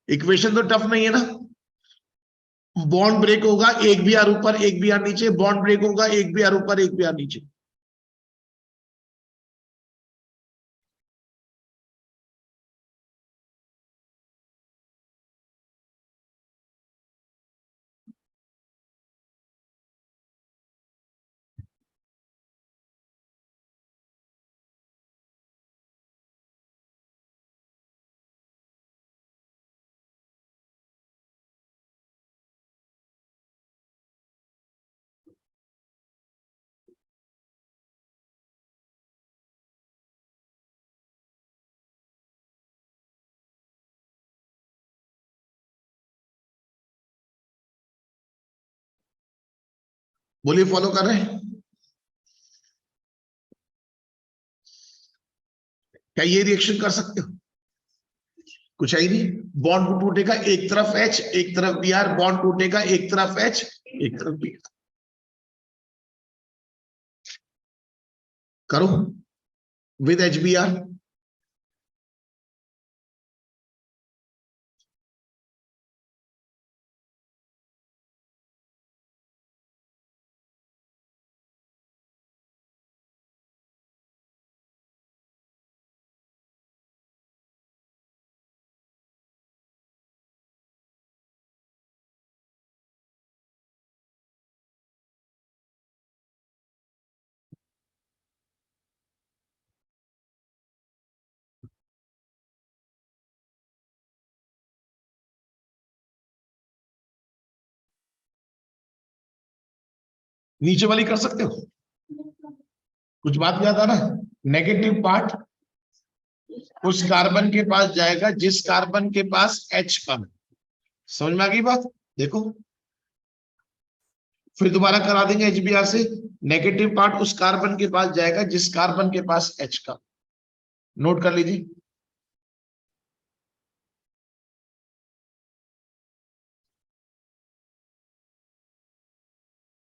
इक्वेशन तो टफ नहीं है ना। बॉन्ड ब्रेक होगा, एक Br ऊपर एक Br नीचे, बॉन्ड ब्रेक होगा, एक Br ऊपर एक Br नीचे। बोलिए, फॉलो कर रहे हैं? क्या ये रिएक्शन कर सकते हो? कुछ है ही नहीं। बॉन्ड टूटेगा, एक तरफ H एक तरफ Br, बॉन्ड टूटेगा, एक तरफ H एक तरफ Br। करो विद HBr। नीचे वाली कर सकते हो। कुछ बात याद आ रहा है? नेगेटिव पार्ट उस कार्बन के पास जाएगा जिस कार्बन के पास H कम है। समझ में आ गई बात? देखो फिर दोबारा करा देंगे HBr से। नेगेटिव पार्ट उस कार्बन के पास जाएगा जिस कार्बन के पास H कम। नोट कर लीजिए।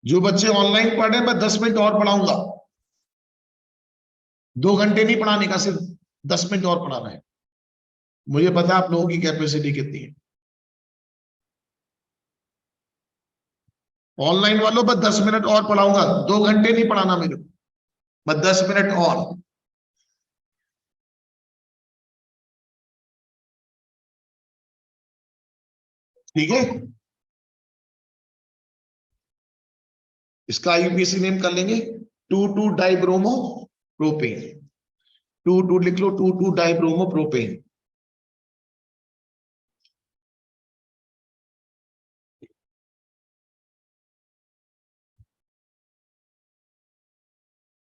जो बच्चे ऑनलाइन पढ़ रहे हैं मैं 10 मिनट और पढ़ाऊंगा, 2 घंटे नहीं पढ़ाने का, सिर्फ 10 मिनट और पढ़ाना है। मुझे पता है आप लोगों की कैपेसिटी कितनी है। ऑनलाइन वालों बस 10 मिनट और पढ़ाऊंगा, 2 घंटे नहीं पढ़ाना मेरे को, बस 10 मिनट और। ठीक है, इसका आईयूपीएसी नेम कर लेंगे 2,2-डाइब्रोमो प्रोपेन। 2,2 लिख लो, 2,2-डाइब्रोमो प्रोपेन।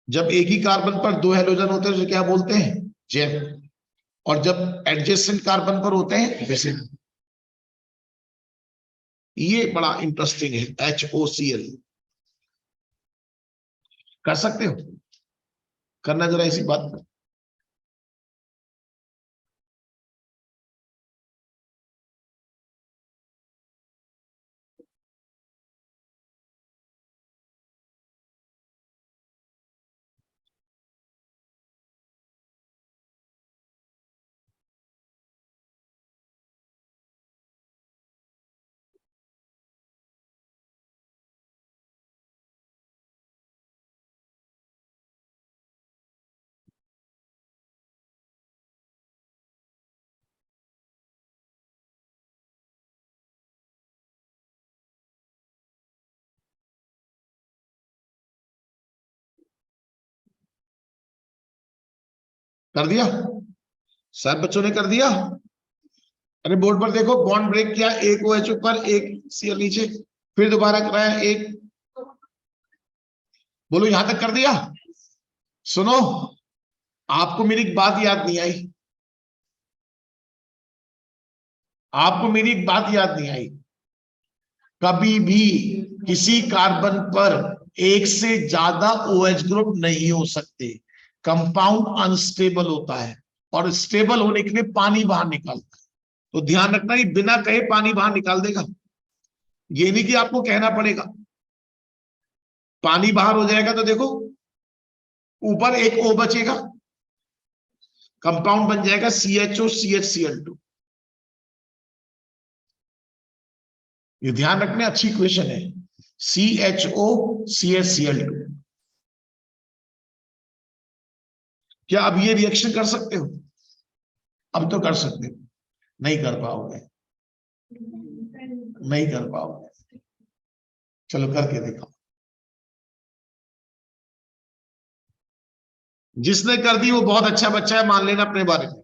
जब एक ही कार्बन पर दो हेलोजन होते हैं तो क्या बोलते हैं, जेम। और जब एडजेसेंट कार्बन पर होते हैं बेसिन। ये बड़ा इंटरेस्टिंग है, HOCl। कर सकते हो, करना जरा इसी बात पर। कर दिया, सब बच्चों ने कर दिया। अरे बोर्ड पर देखो, बॉन्ड ब्रेक किया, एक OH ऊपर एक Cl नीचे, फिर दोबारा कराया एक। बोलो यहां तक कर दिया। सुनो, आपको मेरी एक बात याद नहीं आई, आपको मेरी एक बात याद नहीं आई। कभी भी किसी कार्बन पर एक से ज्यादा OH ग्रुप नहीं हो सकते। कंपाउंड अनस्टेबल होता है, और स्टेबल होने के लिए पानी बाहर निकालता है। तो ध्यान रखना, ये बिना कहे पानी बाहर निकाल देगा। ये नहीं कि आपको कहना पड़ेगा। पानी बाहर हो जाएगा तो देखो, ऊपर एक O बचेगा, कंपाउंड बन जाएगा CHO CHCl2। ये ध्यान रखने, अच्छी क्वेश्चन है। CHO CHCl2। क्या अब ये रिएक्शन कर सकते हो? अब तो कर सकते हो। नहीं कर पाओगे, नहीं कर पाओगे। चलो करके दिखाओ। जिसने कर दी वो बहुत अच्छा बच्चा है, मान लेना अपने बारे में।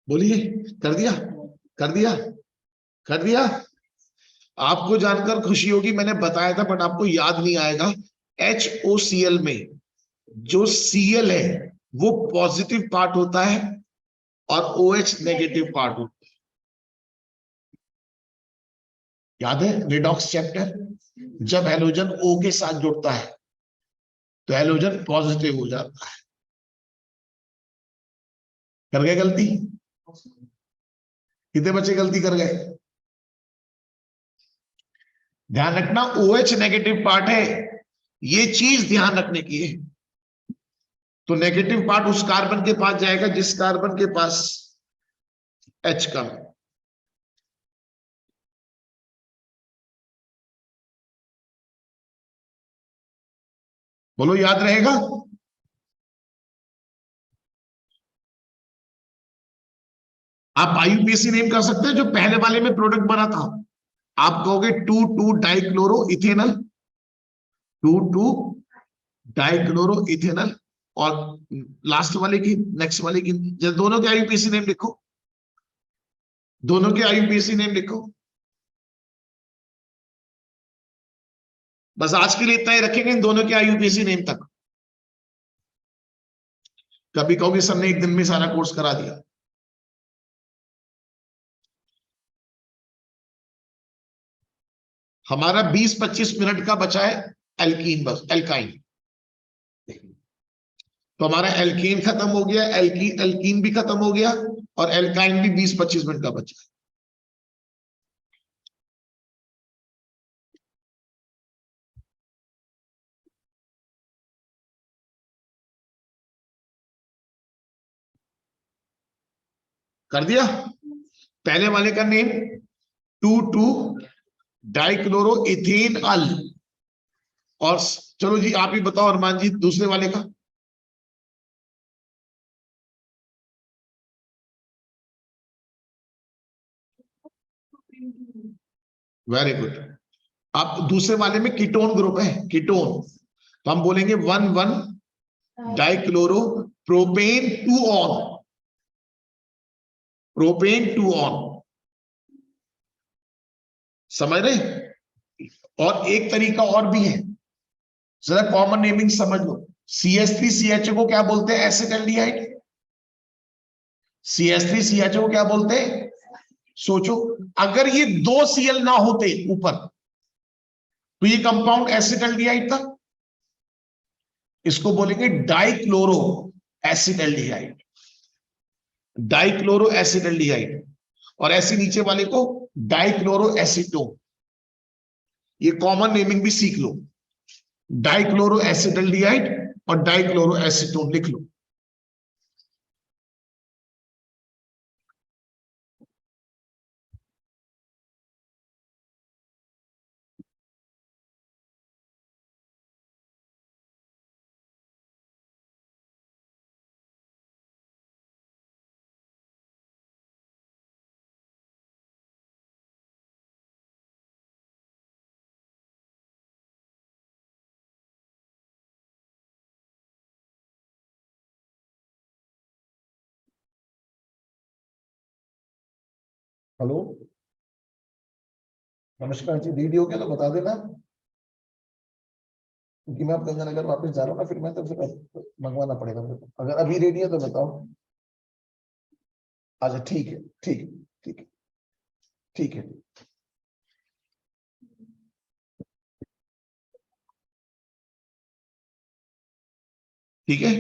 बोलिए, कर दिया, कर दिया, कर दिया। आपको जानकर खुशी होगी, मैंने बताया था बट आपको याद नहीं आएगा। HOCl में जो Cl है वो पॉजिटिव पार्ट होता है और OH नेगेटिव पार्ट होता है। याद है रिडॉक्स चैप्टर, जब हेलोजन O के साथ जुड़ता है तो हेलोजन पॉजिटिव हो जाता है। कर गए गलती? कितने बच्चे गलती कर गए? ध्यान रखना, OH नेगेटिव पार्ट है, ये चीज ध्यान रखने की है। तो नेगेटिव पार्ट उस कार्बन के पास जाएगा जिस कार्बन के पास H का। बोलो याद रहेगा? आप आईयूपीएसी नेम कर सकते हैं। जो पहले वाले में प्रोडक्ट बना था, आप कहोगे 2,2 डाइक्लोरो इथेनल, 2,2 डाइक्लोरो इथेनल। और लास्ट वाले की, नेक्स्ट वाले की, दोनों के आईयूपीएसी नेम लिखो, दोनों के आईयूपीएसी नेम लिखो। बस आज के लिए इतना ही रखेंगे, इन दोनों के आईयूपीएसी नेम तक। कभी कहोगे सर ने एक दिन में सारा कोर्स करा दिया। हमारा 20-25 मिनट का बचा है एल्कीन, बस एल्काइन। तो हमारा एल्कीन खत्म हो गया, एल्कीन भी खत्म हो गया, और एल्काइन भी 20-25 मिनट का बचा है। कर दिया। पहले वाले का नेम 2,2 डाइक्लोरो इथेन अल। और चलो जी आप ही बताओ अरमान जी, दूसरे वाले का। Very good. अब दूसरे वाले में कीटोन ग्रुप है, कीटोन। तो हम बोलेंगे 1,1 dichloro propane 2 on, propane 2 on. समझ रहे। और एक तरीका और भी है, जरा कॉमन नेमिंग समझ लो। CH3CHO को क्या बोलते हैं? एसिटाल्डिहाइड। CH3CHO को क्या बोलते हैं? सोचो, अगर ये 2 Cl ना होते ऊपर, तो ये कंपाउंड एसिटाल्डिहाइड था। इसको बोलेंगे डाइक्लोरो एसिटाल्डिहाइड, डाइक्लोरो एसिटाल्डिहाइड। और ऐसे नीचे वाले को डाइक्लोरो एसीटोन। ये कॉमन नेमिंग भी सीख लो, डाइक्लोरो एसिटाल्डिहाइड और डाइक्लोरो एसीटोन लिख लो। हेलो, नमस्कार जी। रेडी हो गया तो बता देना, क्योंकि मैं अब गंगानगर वापस जा रहा हूँ ना, फिर मैं तो फिर मंगवाना पड़ेगा मेरे को। अगर अभी रेडी है तो बताओ। अच्छा ठीक है, ठीक है, ठीक है, ठीक है। ठीक है,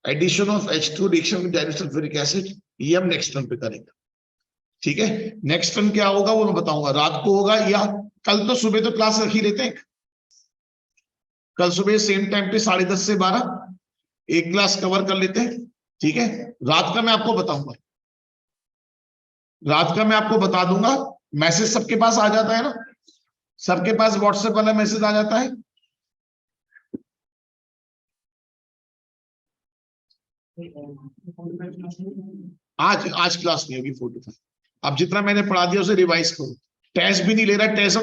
addition of H2 reaction with disulphuric acid, ये हम नेक्स्ट टर्म पे करेंगे। ठीक है, नेक्स्ट टर्म क्या होगा वो मैं बताऊंगा, रात को होगा या कल। तो सुबह तो क्लास रख ही लेते हैं, कल सुबह सेम टाइम पे 10:30 से 12 एक क्लास कवर कर लेते हैं। ठीक है, रात का मैं आपको बताऊंगा, रात का मैं आपको बता दूंगा। मैसेज सबके पास आ जाता है ना, सबके पास व्हाट्सएप वाला मैसेज आ जाता है। आज आज क्लास नहीं होगी 4 to 5। अब जितना मैंने पढ़ा दिया उसे रिवाइज करो। टेस्ट भी नहीं ले रहा, टेस्ट